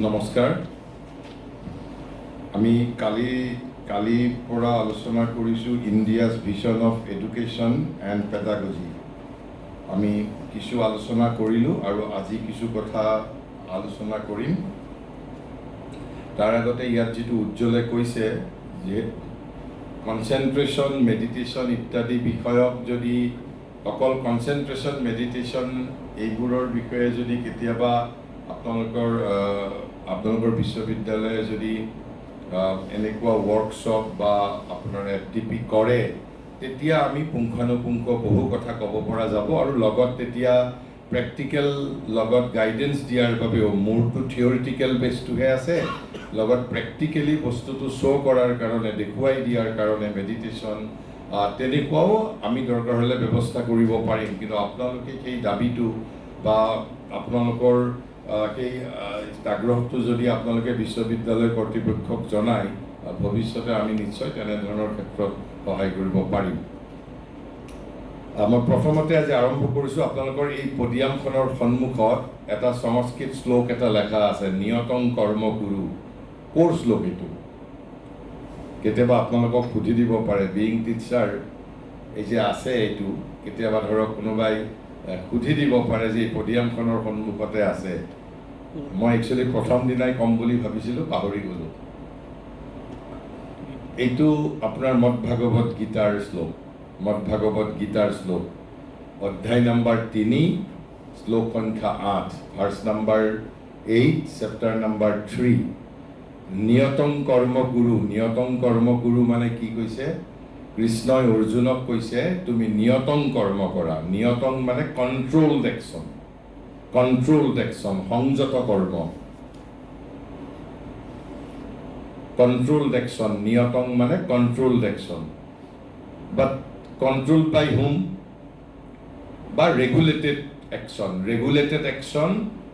নমস্কাৰ। আমি কালিৰ পৰা আলোচনা কৰিছোঁ India's vision of education and pedagogy. আমি কিছু আলোচনা কৰিলোঁ আৰু আজি কিছু কথা আলোচনা কৰিম। তাৰ আগতে ইয়াত যিটো উজ্জ্বলে কৈছে যে কনচেনট্ৰেশ্যন, মেডিটেশ্যন ইত্যাদি বিষয়ক যদি অকল কনচেনট্ৰেশ্যন, মেডিটেশ্যন এইবোৰৰ বিষয়ে যদি কেতিয়াবা আপোনালোকৰ বিশ্ববিদ্যালয়ে যদি এনেকুৱা ৱৰ্কশ্বপ বা আপোনাৰ FDP কৰে, তেতিয়া আমি পুংখানুপুংখ বহু কথা ক'ব পৰা যাব আৰু লগত তেতিয়া প্ৰেক্টিকেল লগত গাইডেন্স দিয়াৰ বাবেও মোৰটো থিয়ৰিটিকেল বেছটোহে আছে, লগত প্ৰেক্টিকেলি বস্তুটো শ্ব' কৰাৰ কাৰণে, দেখুৱাই দিয়াৰ কাৰণে মেডিটেশ্যন তেনেকুৱাও আমি দৰকাৰ হ'লে ব্যৱস্থা কৰিব পাৰিম। কিন্তু আপোনালোকে সেই দাবীটো বা আপোনালোকৰ সেই আগ্ৰহটো যদি আপোনালোকে বিশ্ববিদ্যালয় কৰ্তৃপক্ষক জনায়, ভৱিষ্যতে আমি নিশ্চয় তেনেধৰণৰ ক্ষেত্ৰত সহায় কৰিব পাৰিম। মই প্ৰথমতে আজি আৰম্ভ কৰিছোঁ। আপোনালোকৰ এই পডিয়ামখনৰ সন্মুখত এটা সংস্কৃত শ্লোক এটা লেখা আছে, নিয়তং কৰ্ম কুৰু। ক'ৰ শ্লোক এইটো? কেতিয়াবা আপোনালোকক সুধি দিব পাৰে, বিইং টিচাৰ এই যে আছে এইটো, কেতিয়াবা ধৰক কোনোবাই সুধি দিব পাৰে যে এই পডিয়ামখনৰ সন্মুখতে আছে। মই একচুৱেলি প্ৰথম দিনাই ক'ম বুলি ভাবিছিলোঁ, পাহৰি গ'লোঁ। এইটো আপোনাৰ মদ ভাগৱত গীতাৰ শ্লোক, অধ্যায় নম্বৰ 3, শ্লোক সংখ্যা 8, ভাৰ্চ নম্বৰ 8, চেপ্টাৰ নম্বৰ 3। নিয়তং কৰ্ম কুৰু। নিয়তং কৰ্ম কুৰু মানে কি কৈছে? কৃষ্ণই অৰ্জুনক কৈছে তুমি নিয়তং কৰ্ম কৰা। নিয়তং মানে কণ্ট্ৰলড একশ্যন, সংযত কৰ্ম। কণ্ট্ৰলড একশ্যন, নিয়তং মানে কণ্ট্ৰলড একশ্যন। But কণ্ট্ৰলড by whom? বা regulated action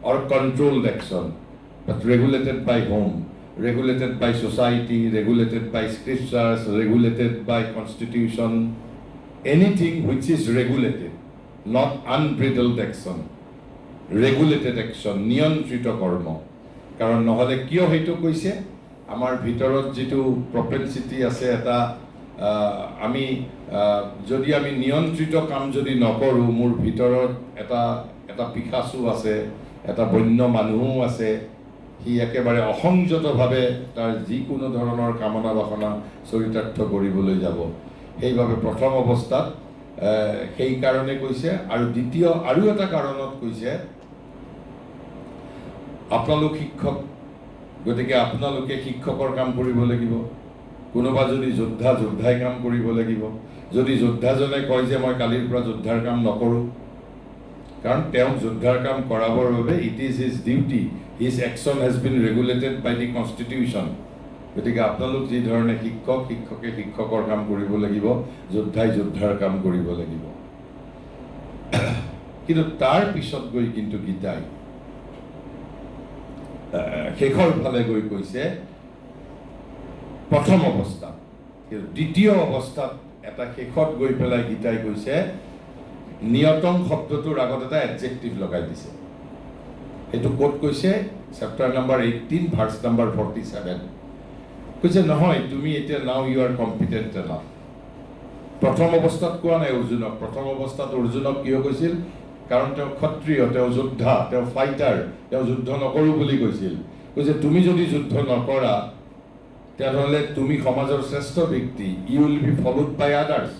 or controlled action, but regulated by whom? Regulated by society, regulated by scriptures, regulated by constitution, anything which is regulated, not unbridled action, regulated action, নিয়ন্ত্ৰিত কৰ্ম। কাৰণ নহ'লে কিয় সেইটো কৈছে? আমাৰ ভিতৰত যিটো প্ৰপেনচিটি আছে, এটা যদি আমি নিয়ন্ত্ৰিত কাম যদি নকৰোঁ, মোৰ ভিতৰত এটা পিশাচু আছে, এটা বন্য মানুহো আছে, সি একেবাৰে অসংযতভাৱে তাৰ যিকোনো ধৰণৰ কামনা বাসনা চৰিতাৰ্থ কৰিবলৈ যাব। সেইবাবে প্ৰথম অৱস্থাত সেইকাৰণে কৈছে। আৰু দ্বিতীয় আৰু এটা কাৰণত কৈছে, আপোনালোক শিক্ষক, গতিকে আপোনালোকে শিক্ষকৰ কাম কৰিব লাগিব। কোনোবা যদি যোদ্ধাই কাম কৰিব লাগিব। যদি যোদ্ধাজনে কয় যে মই কালিৰ পৰা যোদ্ধাৰ কাম নকৰোঁ, কাৰণ তেওঁক যোদ্ধাৰ কাম কৰাবৰ বাবে it is his duty, his action has been regulated by the constitution. গতিকে আপোনালোক যি ধৰণে শিক্ষকে শিক্ষকৰ কাম কৰিব লাগিব, যোদ্ধাই যোদ্ধাৰ কাম কৰিব লাগিব। কিন্তু তাৰ পিছত গৈ কিন্তু গীতাই শেষৰ ফালে গৈ কৈছে প্ৰথম অৱস্থাত, কিন্তু দ্বিতীয় অৱস্থাত এটা শেষত গৈ পেলাই গীতাই কৈছে নিয়তং শব্দটোৰ আগত এটা এডজেক্টিভ লগাই দিছে। সেইটো ক'ত কৈছে? Chapter number 18, verse number 47। কৈছে নহয়, তুমি এতিয়া now you R competent enough. প্ৰথম অৱস্থাত কোৱা নাই অৰ্জুনক। প্ৰথম অৱস্থাত অৰ্জুনক কিয় কৈছিল? কাৰণ তেওঁ ক্ষত্ৰিয়, তেওঁ যোদ্ধা, তেওঁ ফাইটাৰ, তেওঁ যুদ্ধ নকৰোঁ বুলি কৈছিল। কৈছে তুমি যদি যুদ্ধ নকৰা, তেনেহ'লে তুমি সমাজৰ শ্ৰেষ্ঠ ব্যক্তি, you will be followed by others.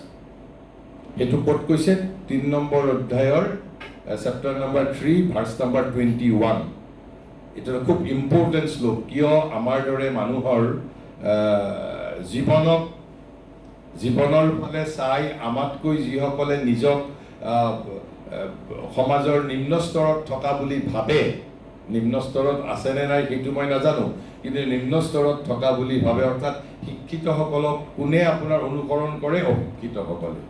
সেইটো ক'ত কৈছে? 3 নম্বৰ অধ্যায়ৰ চেপ্টাৰ নম্বৰ 3, ভাৰ্চ নম্বৰ 21। এইটো খুব ইম্পৰ্টেণ্ট শ্লোক। কিয় আমাৰ দৰে মানুহৰ জীৱনৰ ফালে চাই আমাতকৈ যিসকলে নিজক সমাজৰ নিম্ন স্তৰত থকা বুলি ভাবে, নিম্ন স্তৰত আছেনে নাই সেইটো মই নাজানো, কিন্তু নিম্ন স্তৰত থকা বুলি ভাবে, অৰ্থাৎ শিক্ষিতসকলক কোনে আপোনাৰ অনুকৰণ কৰে? অশিক্ষিতসকলে।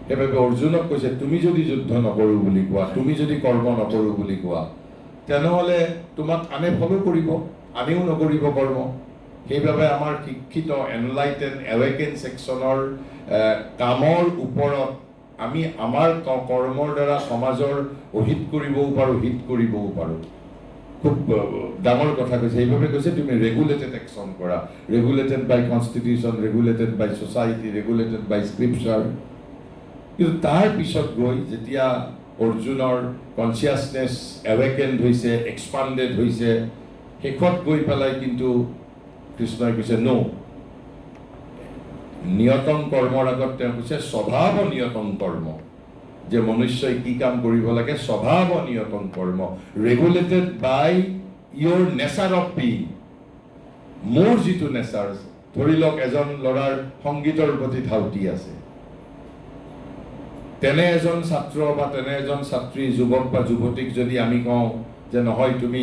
সেইবাবে অৰ্জুনক কৈছে তুমি যদি যুদ্ধ নকৰোঁ বুলি কোৱা, তুমি যদি কৰ্ম নকৰোঁ বুলি কোৱা, তেনেহ'লে তোমাক আনে ফলো কৰিব, আনেও নকৰিব কৰ্ম। সেইবাবে আমাৰ শিক্ষিত এনলাইটেন এৱেকেন ছেকশ্যনৰ কামৰ ওপৰত আমি আমাৰ কৰ্মৰ দ্বাৰা সমাজৰ অহিত কৰিবও পাৰোঁ, হিত কৰিবও পাৰোঁ। খুব ডাঙৰ কথা কৈছে, সেইভাবে কৈছে তুমি ৰেগুলেটেড একশ্যন কৰা, ৰেগুলেটেড বাই কনষ্টিটিউশ্যন, ৰেগুলেটেড বাই ছ'চাইটি, ৰেগুলেটেড বাই স্ক্ৰিপচাৰ। কিন্তু তাৰ পিছত গৈ যেতিয়া অৰ্জুনৰ কনচিয়াছনেছ এৱেকেণ্ড হৈছে, এক্সপাণ্ডেড হৈছে, শেষত গৈ পেলাই কিন্তু কৃষ্ণই কৈছে ন', নিয়তং কৰ্মৰ আগত তেওঁ কৈছে স্বভাৱ নিয়তং কৰ্ম, যে মনুষ্যই কি কাম কৰিব লাগে, স্বভাৱ নিয়তং কৰ্ম, regulated by your nature of being. মোৰ যিটো নেচাৰ, ধৰি লওক এজন ল'ৰাৰ সংগীতৰ প্ৰতি ধাউতি আছে, তেনে এজন ছাত্ৰ বা তেনে এজন ছাত্ৰী, যুৱক বা যুৱতীক যদি আমি কওঁ যে নহয় তুমি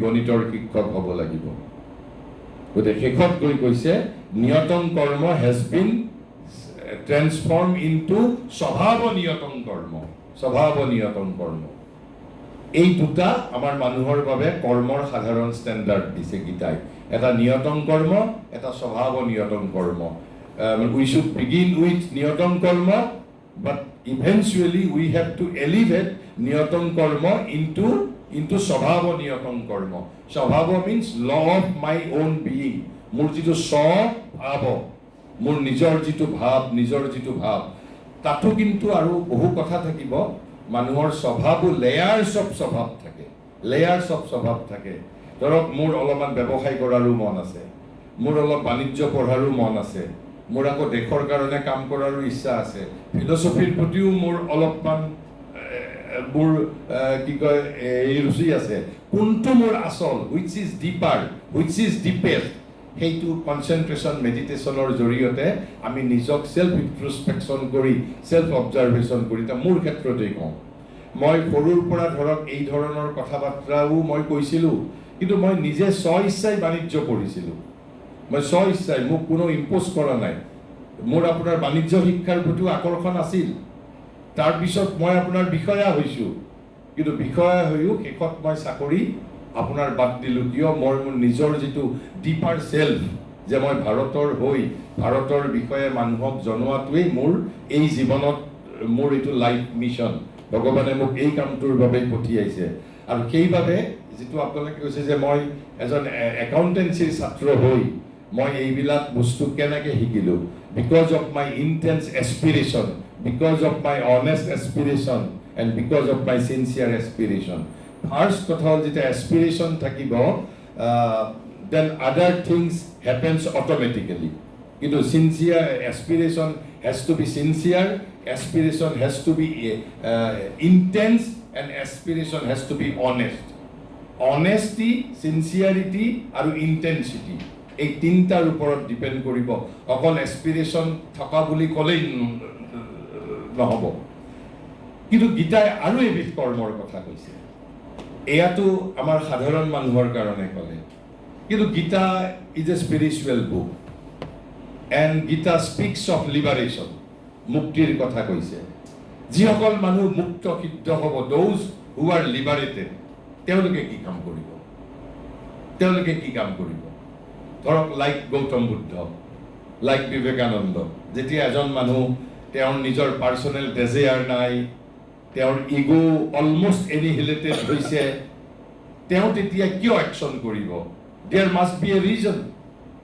গণিতৰ শিক্ষক হ'ব লাগিব, গতিকে শেষত গৈ কৈছে নিয়তং কৰ্ম হেজ বিন ট্ৰেন্সফৰ্ম ইনটু স্বভাৱ নিয়তং কৰ্ম, স্বভাৱ নিয়তং কৰ্ম। এই দুটা আমাৰ মানুহৰ বাবে কৰ্মৰ সাধাৰণ ষ্টেণ্ডাৰ্ড দিছে গীতাই, এটা নিয়তং কৰ্ম, এটা স্বভাৱ নিয়তং কৰ্ম। উই শুড বিগিন উইথ নিয়তং কৰ্ম, but eventually we have to elevate niyatang karma into swabhava niyatang karma. Swabhava means law of my own being. Mur jitu swabhava, mur nijor jitu bhav, tato kintu aru bohu kotha thakibo, manuhor swabhabu layers of swabhav thake. Dorok mur oloman bebokhai koraru mon ase, mur olop banijjo porharu mon ase, মোৰ আকৌ দেশৰ কাৰণে কাম কৰাৰো ইচ্ছা আছে, ফিলচফিৰ প্ৰতিও মোৰ অলপমান মোৰ কি কয় এই ৰুচি আছে, কোনটো মোৰ আচল, which is deeper, which is deepest, সেইটো কনচেনট্ৰেশ্যন মেডিটেশ্যনৰ জৰিয়তে আমি নিজক চেল্ফ ইন্ট্ৰস্পেকশ্যন কৰি, চেল্ফ অবজাৰ্ভেশ্যন কৰি, এতিয়া মোৰ ক্ষেত্ৰতেই কওঁ, মই সৰুৰ পৰা ধৰক এই ধৰণৰ কথা বাৰ্তাও মই কৈছিলোঁ, কিন্তু মই নিজে স্ব ইচ্ছাই বাণিজ্য পঢ়িছিলোঁ, মই স্ব ইচ্ছাই, মোক কোনো ইম্প'জ কৰা নাই, মোৰ আপোনাৰ বাণিজ্য শিক্ষাৰ প্ৰতিও আকৰ্ষণ আছিল, তাৰপিছত মই আপোনাৰ বিষয়া হৈছোঁ, কিন্তু বিষয়া হৈও শেষত মই চাকৰি আপোনাৰ বাদ দিলোঁ, কিয় মই মোৰ নিজৰ যিটো ডিপাৰ চেল্ফ, যে মই ভাৰতৰ হৈ ভাৰতৰ বিষয়ে মানুহক জনোৱাটোৱেই মোৰ এই জীৱনত মোৰ এইটো লাইফ মিছন, ভগৱানে মোক এই কামটোৰ বাবে পঠিয়াইছে। আৰু সেইবাবে যিটো আপোনালোকে কৈছে যে মই এজন একাউণ্টেঞ্চিৰ ছাত্ৰ হৈ মই এইবিলাক বস্তু কেনেকৈ শিকিলোঁ, because of my intense aspiration, because of my honest aspiration and because of my sincere aspiration. First কথা হ'ল যেতিয়া এস্পিৰেশ্যন থাকিব, then other things happens automatically. কিন্তু sincere aspiration has to be sincere, aspiration has to be intense and aspiration has to be honest. Honesty, sincerity আৰু intensity, এই তিনিটাৰ ওপৰত depend কৰিব, অকল এস্পিৰেশ্যন থকা বুলি ক'লেই নহ'ব। কিন্তু গীতাই আৰু এবিধ কৰ্মৰ কথা কৈছে, এয়াতো আমাৰ সাধাৰণ মানুহৰ কাৰণে ক'লে, কিন্তু Gita is a spiritual book and Gita speaks of liberation, মুক্তিৰ কথা কৈছে। যিসকল মানুহ মুক্ত সিদ্ধ হ'ব, দ'জ হু আৰ লিবাৰেটেড, তেওঁলোকে কি কাম কৰিব, তেওঁলোকে কি কাম কৰিব? ধৰক লাইক গৌতম বুদ্ধ, লাইক বিবেকানন্দ, যেতিয়া এজন মানুহ তেওঁৰ নিজৰ পাৰ্চনেল ডেজেয়াৰ নাই, তেওঁৰ ইগ' অলমষ্ট এনিহিলেটেড হৈছে, তেওঁ তেতিয়া কিয় একশ্যন কৰিব? There must be a reason,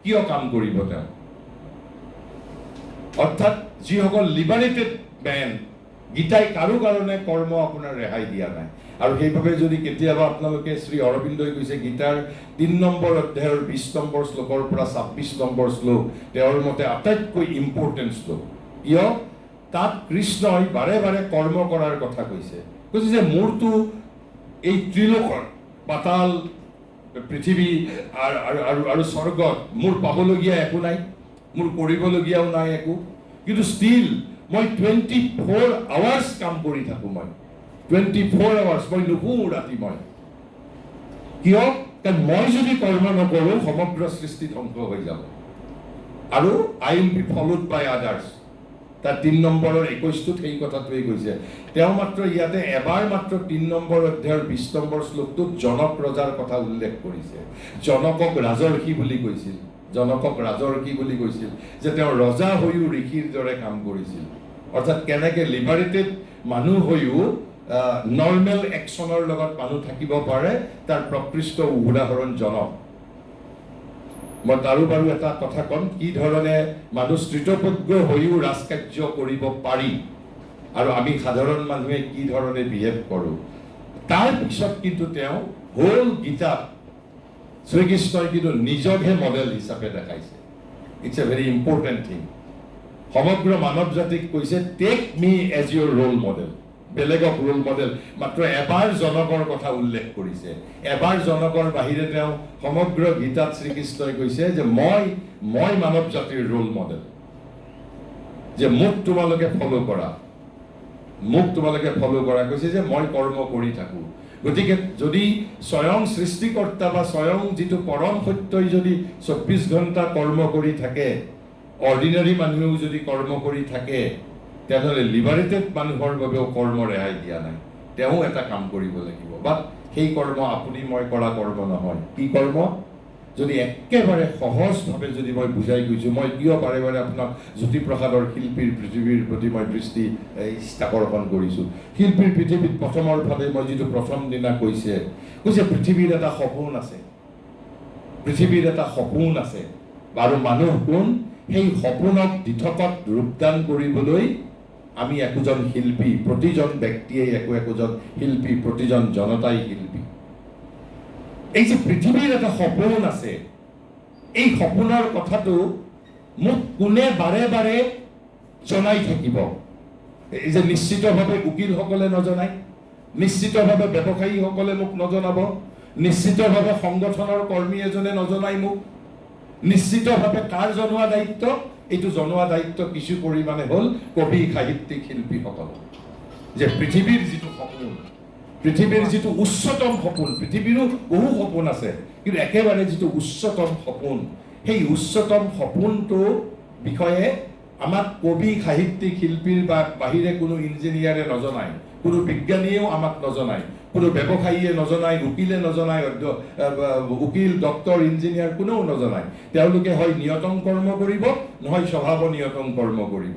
কিয় কাম কৰিব তেওঁ? অৰ্থাৎ যিসকল লিবাৰেটেড মেন, গীতাই কাৰো কাৰণে কৰ্ম আপোনাৰ ৰেহাই দিয়া নাই। আৰু সেইভাবে যদি কেতিয়াবা আপোনালোকে শ্ৰী অৰবিন্দই কৈছে গীতাৰ ৩ নম্বৰ অধ্যায়ৰ ২০ নম্বৰ শ্লোকৰ পৰা ২৬ নম্বৰ শ্লোক তেওঁৰ মতে আটাইতকৈ ইম্পৰ্টেণ্ট শ্লোক, কিয় তাত কৃষ্ণই বাৰে বাৰে কৰ্ম কৰাৰ কথা কৈছে। কৈছে যে মোৰতো এই ত্ৰিলোকৰ, পাতাল, পৃথিৱী আৰু স্বৰ্গত মোৰ পাবলগীয়া একো নাই, মোৰ কৰিবলগীয়াও নাই একো, কিন্তু ষ্টিল মই 24 আৱাৰ্ছ কাম কৰি থাকোঁ, মই 24 আৱাৰ্ছ মই নুশুও ৰাতি, মই কিয়? কাৰণ মই যদি কৰ্ম নকৰোঁ সমগ্ৰ সৃষ্টি ধ্বংস হৈ যাব, আৰু I will be followed by others. তাৰ ৩ নম্বৰৰ ২১টোত সেই কথাটোৱেই কৈছে। তেওঁ মাত্ৰ ইয়াতে এবাৰ মাত্ৰ ৩ নম্বৰ অধ্যায়ৰ ২০ নম্বৰ শ্লোকটোত জনক ৰজাৰ কথা উল্লেখ কৰিছে। জনকক ৰাজৰ্ষি বুলি কৈছিল, জনকক ৰাজৰ্ষি বুলি কৈছিল, যে তেওঁ ৰজা হৈও ঋষিৰ দৰে কাম কৰিছিল। অৰ্থাৎ কেনেকৈ লিবাৰেটেড মানুহ হৈও নৰ্মেল একশ্যনৰ লগত মানুহ থাকিব পাৰে তাৰ প্ৰকৃষ্ট উদাহৰণ জনক মই তাৰো বাৰু এটা কথা ক'ম কি ধৰণে মানুহ স্থিতপ্ৰজ্ঞ হৈও ৰাজকাৰ্য কৰিব পাৰি আৰু আমি সাধাৰণ মানুহে কি ধৰণে বিহেভ কৰোঁ তাৰ পিছত কিন্তু তেওঁ হোল গীতাত শ্ৰীকৃষ্ণই কিন্তু নিজকহে মডেল হিচাপে দেখাইছে it's a very important thing সমগ্ৰ মানৱ জাতিক কৈছে take me as your role model বেলেগক ৰোল মডেল মাত্ৰ এবাৰ জনকৰ কথা উল্লেখ কৰিছে এবাৰ জনকৰ বাহিৰে তেওঁ সমগ্ৰ গীতাত শ্ৰীকৃষ্ণই কৈছে যে মই মানৱ জাতিৰ ৰোল মডেল যে মোক তোমালোকে ফলো কৰা কৈছে যে মই কৰ্ম কৰি থাকোঁ গতিকে যদি স্বয়ং সৃষ্টিকৰ্তা বা স্বয়ং যিটো পৰম সত্যই যদি 24 ঘণ্টা কৰ্ম কৰি থাকে অৰ্ডিনাৰী মানুহেও যদি কৰ্ম কৰি থাকে তেনেহ'লে লিবাৰেটেড মানুহৰ বাবেও কৰ্ম ৰেহাই দিয়া নাই তেওঁ এটা কাম কৰিব লাগিব বা সেই কৰ্ম আপুনি মই কৰা কৰ্ম নহয় কি কৰ্ম যদি একেবাৰে সহজভাৱে যদি মই বুজাই গৈছোঁ মই কিয় বাৰে বাৰে আপোনাক জ্যোতিপ্ৰসাদৰ শিল্পীৰ পৃথিৱীৰ প্ৰতি মই দৃষ্টি আকৰ্ষণ কৰিছোঁ শিল্পীৰ পৃথিৱীত প্ৰথমৰ ভাৱে মই যিটো প্ৰথম দিনা কৈছে পৃথিৱীৰ এটা সপোন আছে আৰু মানুহ কোন সেই সপোনক দিঠকত ৰূপদান কৰিবলৈ আমি একোজন শিল্পী প্ৰতিজন ব্যক্তিয়ে একোজন শিল্পী প্ৰতিজন জনতাই শিল্পী এই যে পৃথিৱীৰ এটা সপোন আছে এই সপোনৰ কথাটো মোক কোনে বাৰে বাৰে জনাই থাকিব এই যে নিশ্চিতভাৱে উকিলসকলে নজনায় নিশ্চিতভাৱে ব্যৱসায়ীসকলে মোক নজনাব নিশ্চিতভাৱে সংগঠনৰ কৰ্মী এজনে নজনায় মোক নিশ্চিতভাৱে কাৰ জনোৱা দায়িত্ব এইটো জনোৱা দায়িত্ব কিছু পৰিমাণে হ'ল কবি সাহিত্যিক শিল্পীসকল যে পৃথিৱীৰ যিটো সপোন পৃথিৱীৰ যিটো উচ্চতম সপোন পৃথিৱীৰো বহু সপোন আছে কিন্তু একেবাৰে যিটো উচ্চতম সপোন সেই উচ্চতম সপোনটো বিষয়ে আমাক কবি সাহিত্যিক শিল্পীৰ বা বাহিৰে কোনো ইঞ্জিনিয়াৰে নজনায় কোনো বিজ্ঞানীয়েও আমাক নজনায় কোনো ব্যৱসায়ীয়ে নজনায় উকিলে নজনায় উকিল ডক্তৰ ইঞ্জিনিয়াৰ কোনেও নজনায় তেওঁলোকে হয় নিয়তং কৰ্ম কৰিব নহয় স্বভাৱ নিয়তং কৰ্ম কৰিব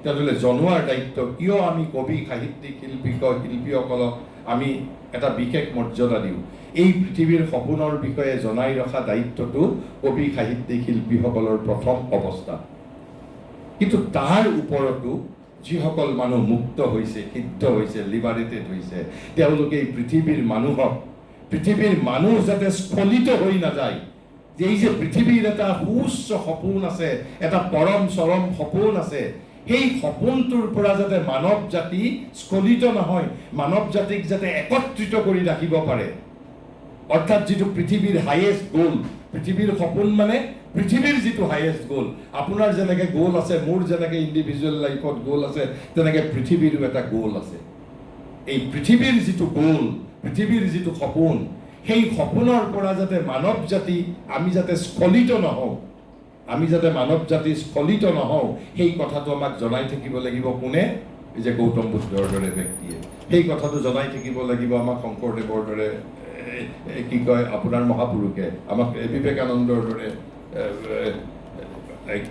তেওঁলোকে জনোৱাৰ দায়িত্ব কিয় আমি কবি সাহিত্যিক শিল্পীসকলক আমি এটা বিশেষ মৰ্যাদা দিওঁ এই পৃথিৱীৰ সপোনৰ বিষয়ে জনাই ৰখা দায়িত্বটো কবি সাহিত্যিক শিল্পীসকলৰ প্ৰথম অৱস্থা কিন্তু তাৰ ওপৰতো যিসকল মানুহ মুক্ত হৈছে সিদ্ধ হৈছে লিবাৰেটেড হৈছে তেওঁলোকে এই পৃথিৱীৰ মানুহ যাতে স্খলিত হৈ নাযায় যে এই যে পৃথিৱীৰ এটা সুউচ্চ সপোন আছে এটা পৰম চৰম সপোন আছে সেই সপোনটোৰ পৰা যাতে মানৱ জাতি স্খলিত নহয় মানৱ জাতিক যাতে একত্ৰিত কৰি ৰাখিব পাৰে অৰ্থাৎ যিটো পৃথিৱীৰ হাইয়েষ্ট গোল পৃথিৱীৰ সপোন মানে পৃথিৱীৰ যিটো হাইয়েষ্ট গোল আপোনাৰ যেনেকৈ গোল আছে মোৰ যেনেকৈ ইণ্ডিভিজুৱেল লাইফত গোল আছে তেনেকৈ পৃথিৱীৰো এটা গোল আছে এই পৃথিৱীৰ যিটো গোল পৃথিৱীৰ যিটো সপোন সেই সপোনৰ পৰা যাতে মানৱ জাতি আমি যাতে স্খলিত নহওঁ সেই কথাটো আমাক জনাই থাকিব লাগিব কোনে এই যে গৌতম বুদ্ধৰ দৰে ব্যক্তিয়ে সেই কথাটো জনাই থাকিব লাগিব আমাক শংকৰদেৱৰ দৰে কি কয় আপোনাৰ মহাপুৰুষে আমাক বিবেকানন্দৰ দৰে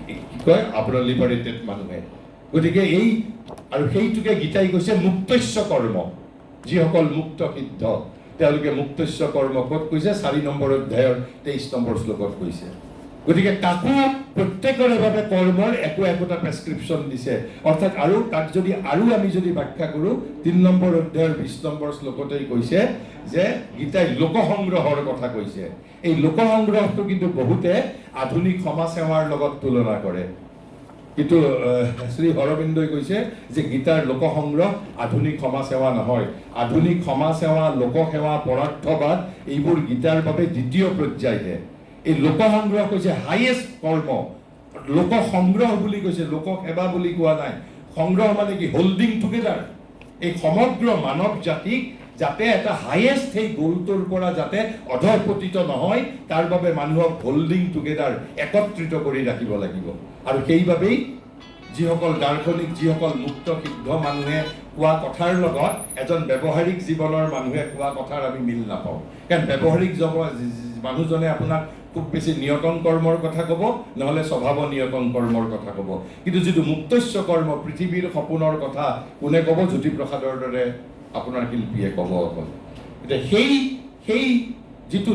কি কয় আপোনাৰ লিবাৰেটেড মানুহে গতিকে এই আৰু সেইটোকে গীতাই কৈছে মুক্তস্য কৰ্ম যিসকল মুক্ত সিদ্ধ তেওঁলোকে মুক্তস্য কৰ্ম ক'ত কৈছে 4 নম্বৰ অধ্যায়ৰ 23 নম্বৰ শ্লোকত কৈছে গতিকে তাকো প্ৰত্যেকৰে বাবে কৰ্মৰ একোটা প্ৰেছক্ৰিপশ্যন দিছে অৰ্থাৎ আৰু তাক যদি আমি যদি ব্যাখ্যা কৰোঁ 3 নম্বৰ অধ্যায়ৰ 20 নম্বৰ শ্লোকতেই কৈছে যে গীতাই লোকসংগ্ৰহৰ কথা কৈছে এই লোকসংগ্ৰহটো কিন্তু বহুতে আধুনিক সমাজ সেৱাৰ লগত তুলনা কৰে কিন্তু শ্ৰী অৰবিন্দই কৈছে যে গীতাৰ লোকসংগ্ৰহ আধুনিক সমাজ সেৱা নহয় আধুনিক সমাজ সেৱা লোকসেৱা পৰাৰ্থবাদ এইবোৰ গীতাৰ বাবে দ্বিতীয় পৰ্যায়হে এই লোকসংগ্ৰহ কৈছে হাইয়েষ্ট কৰ্ম লোকসংগ্ৰহ বুলি কৈছে লোকসেৱা বুলি কোৱা নাই সংগ্ৰহ মানে কি হোল্ডিং টুগেডাৰ এই সমগ্ৰ মানৱ জাতিক যাতে এটা হাইয়েষ্ট সেই গোলটোৰ পৰা যাতে অধঃপতিত নহয় তাৰ বাবে মানুহক হোল্ডিং টুগেডাৰ একত্ৰিত কৰি ৰাখিব লাগিব আৰু সেইবাবেই যিসকল দাৰ্শনিক যিসকল মুক্ত সিদ্ধ মানুহে কোৱা কথাৰ লগত এজন ব্যৱহাৰিক জীৱনৰ মানুহে কোৱা কথাৰ আমি মিল নাপাওঁ কাৰণ ব্যৱহাৰিক মানুহজনে আপোনাক খুব বেছি নিয়তন কৰ্মৰ কথা ক'ব নহ'লে স্বভাৱ নিয়তন কৰ্মৰ কথা ক'ব কিন্তু যিটো মুক্তস্য কৰ্ম পৃথিৱীৰ সপোনৰ কথা কোনে ক'ব জ্যোতিপ্ৰসাদৰ দৰে আপোনাৰ শিল্পীয়ে ক'ব অকল। এতিয়া সেই যিটো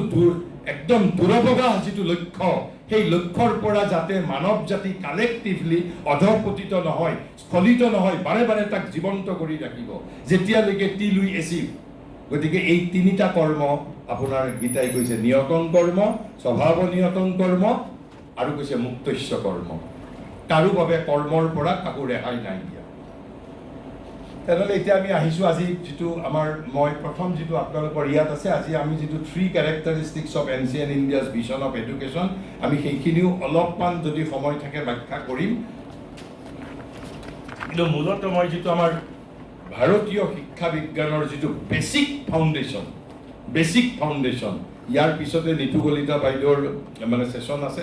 একদম দূৰবগা যিটো লক্ষ্য, সেই লক্ষ্যৰ পৰা যাতে মানৱ জাতি কালেক্টিভলি অধঃপতিত নহয়, স্খলিত নহয়, বাৰে বাৰে তাক জীৱন্ত কৰি ৰাখিব যেতিয়ালৈকে টিল উই এচিভ। গতিকে এই তিনিটা কৰ্ম আপোনাৰ গীতাই কৈছে, নিয়তং কৰ্ম, স্বভাৱ নিয়তং কৰ্ম, আৰু কৈছে মুক্তস্য কৰ্ম। কাৰো বাবে কৰ্মৰ পৰা কাকো ৰেহাই নাই দিয়া। তেনেহ'লে এতিয়া আমি আহিছোঁ আজি যিটো মই প্ৰথম যিটো আপোনালোকৰ ইয়াত আছে, আজি আমি যিটো 3 characteristics of ancient India's vision of education, আমি সেইখিনিও অলপমান যদি সময় থাকে ব্যাখ্যা কৰিম। কিন্তু মূলত মই যিটো আমাৰ ভাৰতীয় শিক্ষা বিজ্ঞানৰ যিটো বেছিক ফাউণ্ডেশ্যন, ইয়াৰ পিছতে নিতু কলিতা বাইদেউৰ ছেশ্যন আছে,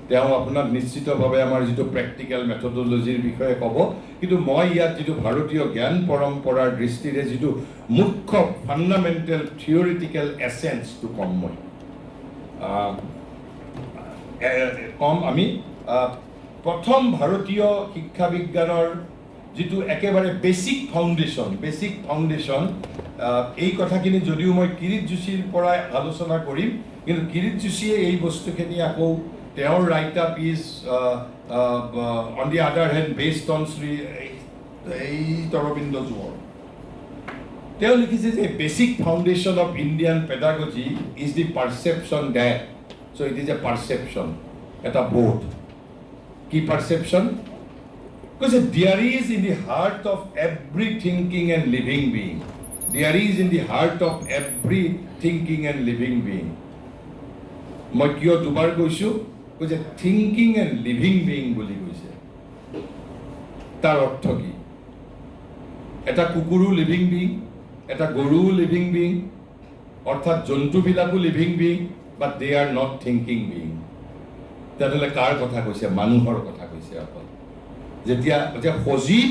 তেওঁ আপোনাক নিশ্চিতভাৱে আমাৰ যিটো প্ৰেক্টিকেল মেথডলজিৰ বিষয়ে ক'ব। কিন্তু মই ইয়াত যিটো ভাৰতীয় জ্ঞান পৰম্পৰাৰ দৃষ্টিৰে যিটো মুখ্য ফাণ্ডামেণ্টেল থিয়ৰিটিকেল এছেঞ্চটো কম আমি প্ৰথম ভাৰতীয় শিক্ষা বিজ্ঞানৰ যিটো একেবাৰে বেছিক ফাউণ্ডেশ্যন, এই কথাখিনি যদিও মই কিৰিট যোশীৰ পৰাই আলোচনা কৰিম, কিন্তু কিৰিট যোশীয়ে এই বস্তুখিনি আকৌ তেওঁৰ write up is on the other hand based on Shri Aurobindo জুৱৰ। তেওঁ লিখিছে যে basic foundation of Indian pedagogy is the perception that. So' it is a perception, এটা বোধ। কি পাৰচেপশ্যন? কৈছে there is in the heart of every thinking and living being. There is in the heart of every thinking and living being. মই কিয় দুবাৰ কৈছোঁ? কৈছে thinking and living being বুলি কৈছে। তাৰ অৰ্থ কি? এটা কুকুৰো লিভিং বিং, এটা গৰুও লিভিং বিং, অৰ্থাৎ জন্তুবিলাকো living being, but they are not thinking being. তেনেহ'লে কাৰ কথা কৈছে? মানুহৰ কথা কৈছে অকল। যেতিয়া সজীৱ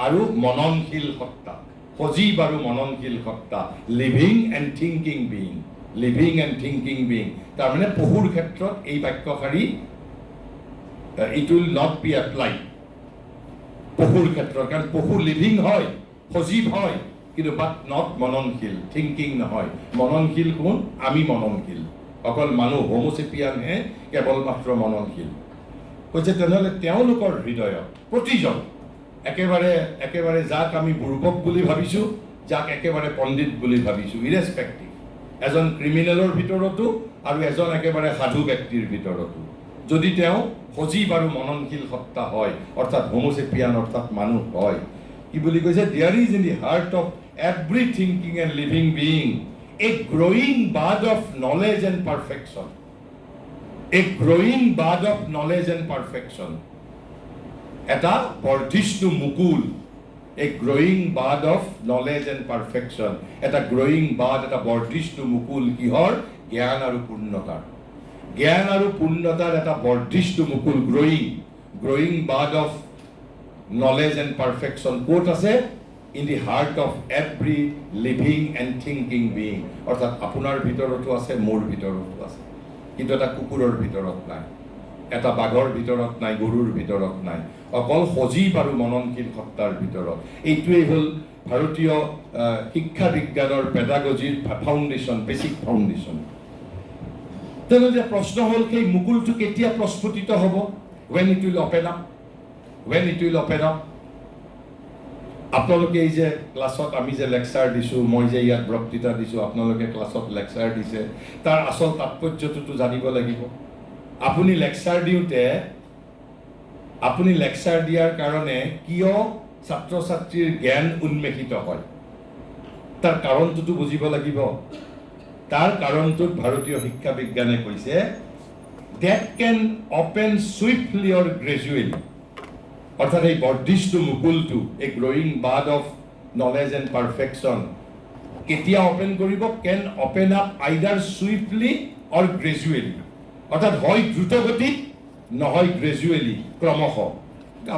আৰু মননশীল সত্তা, সজীৱ আৰু মননশীল সত্তা, লিভিং এণ্ড থিংকিং বিং, তাৰমানে পশুৰ ক্ষেত্ৰত এই বাক্যশাৰী it will not be applied পশুৰ ক্ষেত্ৰত, কাৰণ পশু লিভিং হয়, সজীৱ হয়, কিন্তু বাট নট মননশীল, থিংকিং নহয়। মননশীল কোন? আমি মননশীল, অকল মানুহ হোমোচেপিয়ানহে কেৱল মাত্ৰ মননশীল। কৈছে তেনেহ'লে তেওঁলোকৰ হৃদয়ত প্ৰতিজন একেবাৰে যাক আমি বুৰ্বক বুলি ভাবিছোঁ, যাক একেবাৰে পণ্ডিত বুলি ভাবিছোঁ, ইৰেছপেক্টিভ, এজন ক্ৰিমিনেলৰ ভিতৰতো আৰু এজন একেবাৰে সাধু ব্যক্তিৰ ভিতৰতো, যদি তেওঁ সজীৱ আৰু মননশীল সত্তা হয়, অৰ্থাৎ হোমোচেপিয়ান, অৰ্থাৎ মানুহ হয়, কি বুলি কৈছে? There is in the heart of every thinking and living being a growing bud of knowledge and perfection. A growing bud of knowledge and perfection, এটা বৰ্ধিষ্ণু মুকুল। A growing bud of knowledge and perfection, এটা growing bud, এটা বৰ্ধিষ্ণু মুকুল। কিহৰ? জ্ঞান আৰু পূৰ্ণতাৰ। জ্ঞান আৰু পূৰ্ণতাৰ এটা বৰ্ধিষ্ণু মুকুল, growing bud of knowledge and perfection ক'ত আছে? In the heart of every living and thinking being, অৰ্থাৎ আপোনাৰ ভিতৰতো আছে, মোৰ ভিতৰতো আছে, কিন্তু এটা কুকুৰৰ ভিতৰত নাই, এটা বাঘৰ ভিতৰত নাই, গৰুৰ ভিতৰত নাই, অকল সজীৱ আৰু মননশীল সত্তাৰ ভিতৰত। এইটোৱেই হ'ল ভাৰতীয় শিক্ষা বিজ্ঞানৰ পেডাগজিৰ ফাউণ্ডেশ্যন, বেছিক ফাউণ্ডেশ্যন। তেনেহ'লে প্ৰশ্ন হ'ল, সেই মুকুলটো কেতিয়া প্ৰস্ফুটিত হ'ব? when it will open up. আপোনালোকে এই যে ক্লাছত আমি যে লেকচাৰ দিছোঁ, মই যে ইয়াত বক্তৃতা দিছোঁ, আপোনালোকে ক্লাছত লেকচাৰ দিছে, তাৰ আচল তাৎপৰ্যটোতো জানিব লাগিব। আপুনি লেকচাৰ দিয়াৰ কাৰণে কিয় ছাত্ৰ ছাত্ৰীৰ জ্ঞান উন্মেষিত হয়, তাৰ কাৰণটোতো বুজিব লাগিব। তাৰ কাৰণটোত ভাৰতীয় শিক্ষা বিজ্ঞানে কৈছে that can open swiftly or gradually, অৰ্থাৎ এই বৰ্ধিষ্ণু মুকুলটো, এই growing bud of knowledge and perfection কেতিয়া অপেন কৰিব? Can open up either swiftly or gradually, অৰ্থাৎ হয় দ্ৰুতগতিত, নহয় গ্ৰেজুৱেলি, ক্ৰমশ।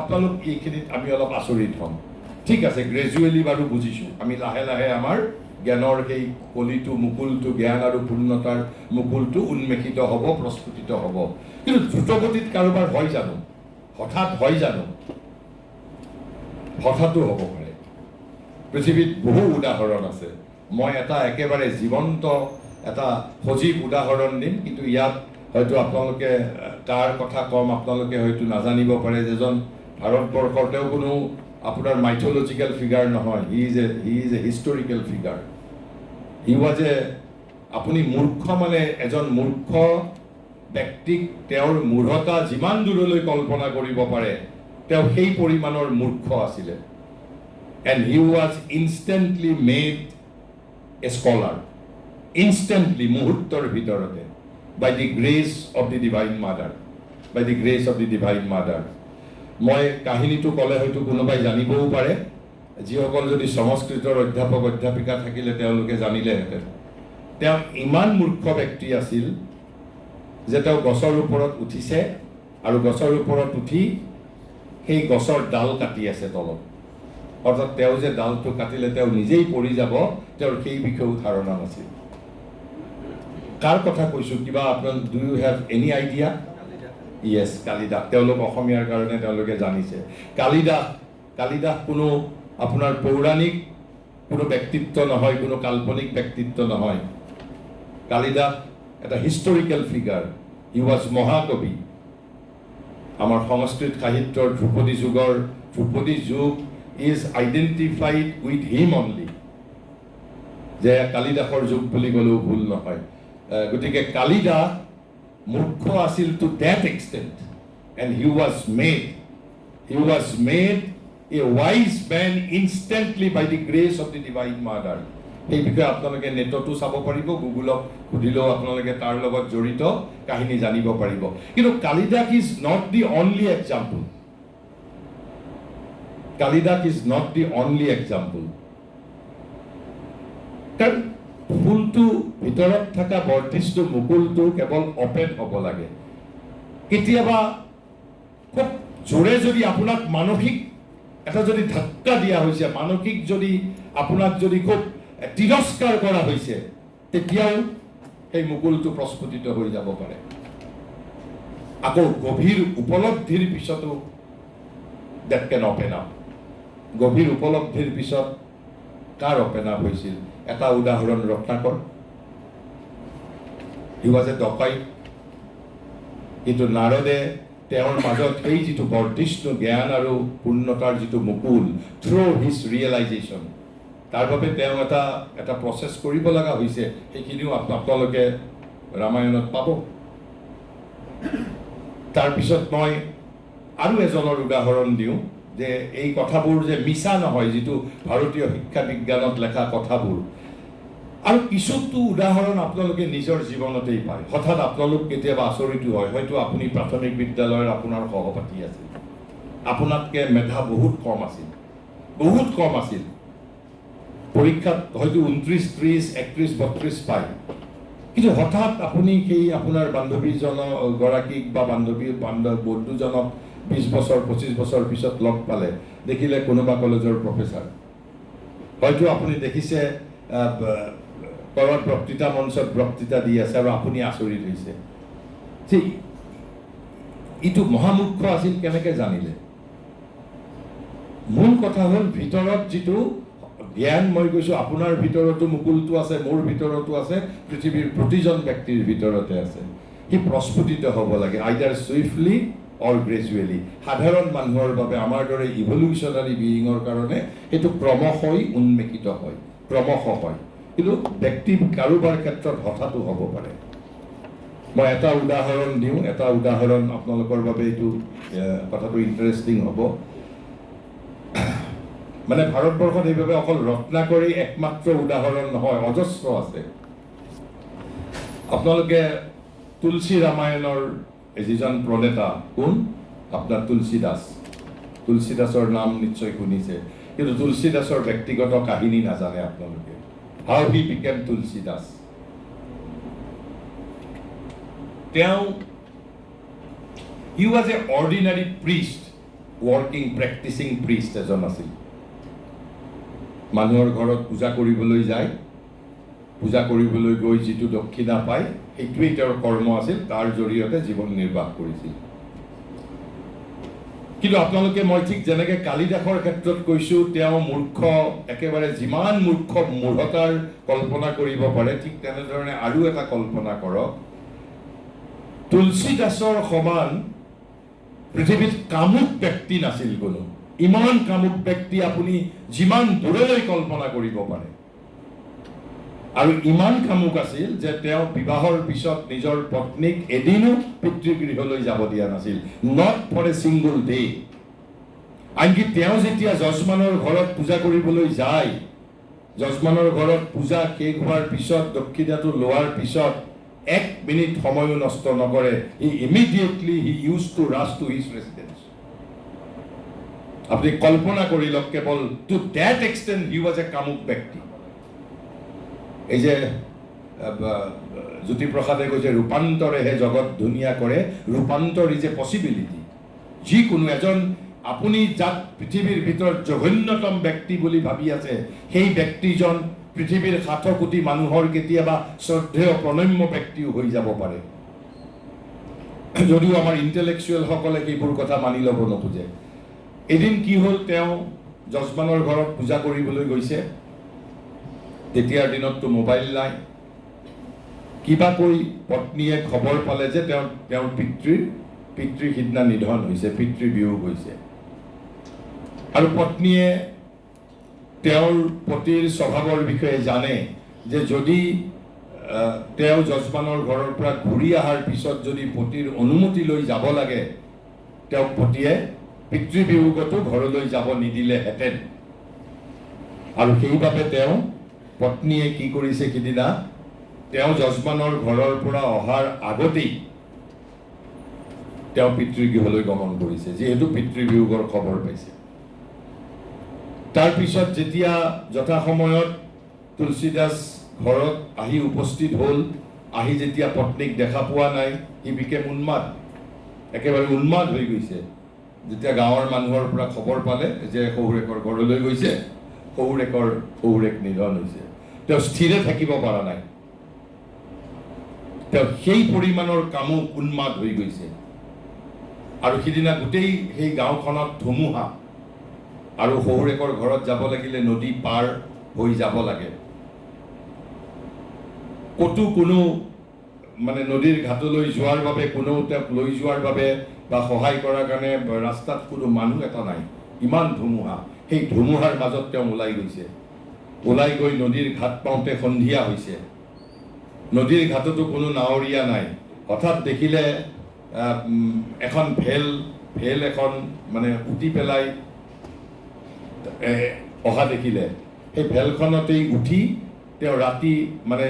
আপোনালোক এইখিনিত আমি অলপ আচৰিত হ'ম। ঠিক আছে, গ্ৰেজুৱেলি বাৰু বুজিছোঁ, আমি লাহে লাহে আমাৰ জ্ঞানৰ সেই কলিটো, মুকুলটো, জ্ঞান আৰু পূৰ্ণতাৰ মুকুলটো উন্মেষিত হ'ব, প্ৰস্ফুটিত হ'ব। কিন্তু দ্ৰুতগতিত কাৰোবাৰ হয় জানো? হঠাৎ হয় জানো? হঠাতো হ'ব পাৰে। পৃথিৱীত বহু উদাহৰণ আছে। মই এটা একেবাৰে জীৱন্ত এটা সজীৱ উদাহৰণ দিম, কিন্তু ইয়াত হয়তো আপোনালোকে তাৰ কথা কম, আপোনালোকে হয়তো নাজানিব পাৰে যে এজন ভাৰতবৰ্ষৰ তেওঁ কোনো আপোনাৰ মাইথলজিকেল ফিগাৰ নহয়, he is a historical figure. He was আপুনি মূৰ্খ মানে এজন মূৰ্খ ব্যক্তিক তেওঁৰ মূঢ়তা যিমান দূৰলৈ কল্পনা কৰিব পাৰে তেওঁ সেই পৰিমাণৰ মূৰ্খ আছিলে। And he was instantly made a scholar, instantly, মুহূৰ্তৰ ভিতৰতে, by the grace of the divine mother, by the grace of the divine mother. মই কাহিনীটো ক'লে হয়তো কোনোবাই জানিবও পাৰে, যিসকল যদি সংস্কৃতৰ অধ্যাপক অধ্যাপিকা থাকিলে তেওঁলোকে জানিলেহেঁতেন। তেওঁ ইমান মূৰ্খ ব্যক্তি আছিল যে তেওঁ গছৰ ওপৰত উঠিছে আৰু গছৰ ওপৰত উঠি সেই গছৰ ডাল কাটি আছে তলত, অৰ্থাৎ তেওঁ যে ডালটো কাটিলে তেওঁ নিজেই পৰি যাব, তেওঁৰ সেই বিষয়েও ধাৰণা নাছিল। কাৰ কথা কৈছোঁ, কিবা আপোনাৰ do you have any idea? Yes, Kalidas. তেওঁলোক অসমীয়াৰ কাৰণে তেওঁলোকে জানিছে। কালিদাস কোনো আপোনাৰ পৌৰাণিক কোনো ব্যক্তিত্ব নহয়, কোনো কাল্পনিক ব্যক্তিত্ব নহয়। কালিদাস এটা হিষ্টৰিকেল ফিগাৰ। হি ৱাজ মহাকবি। আমাৰ সংস্কৃত সাহিত্যৰ ধ্ৰুপদী যুগ is identified with him only, যে কালিদাসৰ যুগ বুলি ক'লেও ভুল নহয়। গতিকে কালিদাস মূৰ্খ আছিল to that extent, and he was made a wise man instantly by the grace of the divine mother. সেই বিষয়ে আপোনালোকে নেটতো চাব পাৰিব, গুগলক সুধিলেও আপোনালোকে তাৰ লগত জড়িত কাহিনী জানিব পাৰিব। কিন্তু Kalidas is not the only example. Kalidas is not the only example. কাৰণ ফুলটো ভিতৰত থকা বৰ্ধিষ্ঠ মুকুলটো কেৱল অপেন হ'ব লাগে। কেতিয়াবা খুব জোৰে যদি আপোনাক মানসিক এটা যদি ধাক্কা দিয়া হৈছে, মানসিক যদি আপোনাক যদি খুব তিৰস্কাৰ কৰা হৈছে, তেতিয়াও সেই মুকুলটো প্ৰস্ফুটিত হৈ যাব পাৰে। আকৌ গভীৰ উপলব্ধিৰ পিছতো that can open up। গভীৰ উপলব্ধিৰ পিছত কাৰ open up হৈছিল? এটা উদাহৰণ ৰত্নাকৰ। হি ৱাজ এ ডকাইট। কিন্তু নাৰদে তেওঁৰ মাজত সেই যিটো বৰ্ধিষ্ণু জ্ঞান আৰু পূৰ্ণতাৰ যিটো মুকুল, থ্ৰু হিজ ৰিয়েলাইজেশ্যন, তাৰ বাবে তেওঁ এটা প্ৰচেছ কৰিব লগা হৈছে। সেইখিনিও আপোনালোকে ৰামায়ণত পাব। তাৰপিছত মই আৰু এজনৰ উদাহৰণ দিওঁ যে এই কথাবোৰ যে মিছা নহয়, যিটো ভাৰতীয় শিক্ষা বিজ্ঞানত লেখা কথাবোৰ। আৰু কিছুতো উদাহৰণ আপোনালোকে নিজৰ জীৱনতেই পায়। হঠাৎ আপোনালোক কেতিয়াবা আচৰিত হয়, হয়তো আপুনি প্ৰাথমিক বিদ্যালয়ৰ আপোনাৰ সহপাঠী আছিল, আপোনাতকৈ মেধা বহুত কম আছিল, পৰীক্ষাত হয়তো 29, 30, 31, 32 পায়। কিন্তু হঠাৎ আপুনি সেই আপোনাৰ বান্ধৱীজনগৰাকীক বা বন্ধুজনক 20 বছৰ 25 বছৰ পিছত লগ পালে, দেখিলে কোনোবা কলেজৰ প্ৰফেচাৰ। হয়তো আপুনি দেখিছে কৰবাত বক্তৃতা মঞ্চত বক্তৃতা দি আছে আৰু আপুনি আচৰিত হৈছে যে ইটো মহামূৰ্খ আছিল, কেনেকৈ জানিলে? মূল কথা হ'ল ভিতৰত যিটো জ্ঞান, মই কৈছোঁ আপোনাৰ ভিতৰতো মুকুলটো আছে, মোৰ ভিতৰতো আছে, পৃথিৱীৰ প্ৰতিজন ব্যক্তিৰ ভিতৰতে আছে। সি প্ৰস্ফুটিত হ'ব লাগে, আইদাৰ চুইফলি অৰ গ্ৰেজুৱেলি। সাধাৰণ মানুহৰ বাবে, আমাৰ দৰে ইভলিউচনাৰী বিয়িঙৰ কাৰণে সেইটো ক্ৰমশই উন্মেষিত হয়, হয়। কিন্তু ব্যক্তি কাৰোবাৰ ক্ষেত্ৰত হঠাতো হ'ব পাৰে। মই এটা উদাহৰণ দিওঁ, এটা উদাহৰণ আপোনালোকৰ বাবে এইটো কথাটো ইণ্টাৰেষ্টিং হ'ব। মানে ভাৰতবৰ্ষত এইভাবে অকল ৰত্নাকৰেই একমাত্ৰ উদাহৰণ নহয়, অজস্ৰ আছে। আপোনালোকে তুলসী ৰামায়ণৰ যিজন প্ৰণেতা, কোন? আপোনাৰ তুলসী দাসৰ নাম নিশ্চয় শুনিছে, কিন্তু তুলসী দাসৰ ব্যক্তিগত কাহিনী নাজানে আপোনালোকে। How he became Tulsi Das. He was a ordinary priest, practising priest এজন আছিল। মানুহৰ ঘৰত পূজা কৰিবলৈ যায়, পূজা কৰিবলৈ গৈ যিটো দক্ষিণা পায় সেইটোৱেই তেওঁৰ কৰ্ম আছিল, তাৰ জৰিয়তে জীৱন নিৰ্বাহ কৰিছিল। কিন্তু আপোনালোকে মই ঠিক যেনেকৈ কালিদাসৰ ক্ষেত্ৰত কৈছোঁ তেওঁ মূৰ্খ, একেবাৰে যিমান মূঢ়তাৰ কল্পনা কৰিব পাৰে ঠিক তেনেধৰণে আৰু এটা কল্পনা কৰক, তুলসীদাসৰ সমান পৃথিৱীত কামুক ব্যক্তি নাছিল কোনো। ইমান কামুক ব্যক্তি আপুনি যিমান দূৰলৈ কল্পনা কৰিব পাৰে, আৰু ইমান কামুক আছিল যে তেওঁ বিবাহৰ পিছত নিজৰ পত্নীক এদিনো পিতৃগৃহলৈ যাব দিয়া নাছিল, not for a single day. আনকি তেওঁ যেতিয়া যজমানৰ ঘৰত পূজা কৰিবলৈ যায়, যজমানৰ ঘৰত পূজা শেষ হোৱাৰ পিছত দক্ষিণাটো লোৱাৰ পিছত 1 মিনিট সময়ো নষ্ট নকৰে, he immediately he use to rush to his residence. আপুনি কল্পনা কৰি লওক, কেৱল to that extent he was a কামুক ব্যক্তি। এই যে জ্যোতিপ্ৰসাদে কৈছে ৰূপান্তৰেহে জগত ধুনীয়া কৰে, ৰূপান্তৰ ইজ এ পচিবিলিটি। যিকোনো এজন আপুনি যাক পৃথিৱীৰ ভিতৰত জঘন্যতম ব্যক্তি বুলি ভাবি আছে, সেই ব্যক্তিজন পৃথিৱীৰ 7 কোটি মানুহৰ কেতিয়াবা শ্ৰদ্ধেয় প্ৰণম্য ব্যক্তিও হৈ যাব পাৰে, যদিও আমাৰ ইণ্টেলেকচুৱেলসকলে সেইবোৰ কথা মানি ল'ব নোখোজে। এদিন কি হ'ল, তেওঁ যজমানৰ ঘৰত পূজা কৰিবলৈ গৈছে। তেতিয়াৰ দিনততো মোবাইল নাই। কিবাকৈ পত্নীয়ে খবৰ পালে যে তেওঁৰ পিতৃ সিদিনা নিধন হৈছে, পিতৃবিয়োগ হৈছে। আৰু পত্নীয়ে তেওঁৰ পতিৰ স্বভাৱৰ বিষয়ে জানে যে যদি তেওঁ যজমানৰ ঘৰৰ পৰা ঘূৰি অহাৰ পিছত যদি পতিৰ অনুমতি লৈ যাব লাগে, তেওঁক পতিয়ে পিতৃবিয়োগতো ঘৰলৈ যাব নিদিলেহেঁতেন। আৰু সেইবাবে পত্নীয়ে কি কৰিছে, সিদিনা তেওঁ যজমানৰ ঘৰৰ পৰা অহাৰ আগতেই তেওঁ পিতৃগৃহলৈ গমন কৰিছে, যিহেতু পিতৃবিয়োগৰ খবৰ পাইছে। তাৰপিছত যেতিয়া যথাসময়ত তুলসীদাস ঘৰত আহি উপস্থিত হ'ল, আহি যেতিয়া পত্নীক দেখা পোৱা নাই, সি বিকেম উন্মাদ, একেবাৰে উন্মাদ হৈ গৈছে। যেতিয়া গাঁৱৰ মানুহৰ পৰা খবৰ পালে যে শহুৰেকৰ ঘৰলৈ গৈছে, শহুৰেক নিধন হৈছে, তেওঁ স্থিৰে থাকিব পৰা নাই। তেওঁ সেই পৰিমাণৰ কামুক উন্মাদ হৈ গৈছে। আৰু সিদিনা গোটেই সেই গাঁওখনত ধুমুহা, আৰু শহুৰেকৰ ঘৰত যাব লাগিলে নদী পাৰ হৈ যাব লাগে। ক'তো কোনো মানে নদীৰ ঘাটলৈ যোৱাৰ বাবে কোনো তেওঁক লৈ যোৱাৰ বাবে বা সহায় কৰাৰ কাৰণে ৰাস্তাত কোনো মানুহ এটা নাই, ইমান ধুমুহা। সেই ধুমুহাৰ মাজত তেওঁ ওলাই গৈছে। ওলাই গৈ নদীৰ ঘাট পাওঁতে সন্ধিয়া হৈছে। নদীৰ ঘাটতো কোনো নাৱৰীয়া নাই। হঠাৎ দেখিলে এখন ভেল এখন মানে উঠি পেলাই অহা দেখিলে। সেই ভেলখনতেই উঠি তেওঁ ৰাতি মানে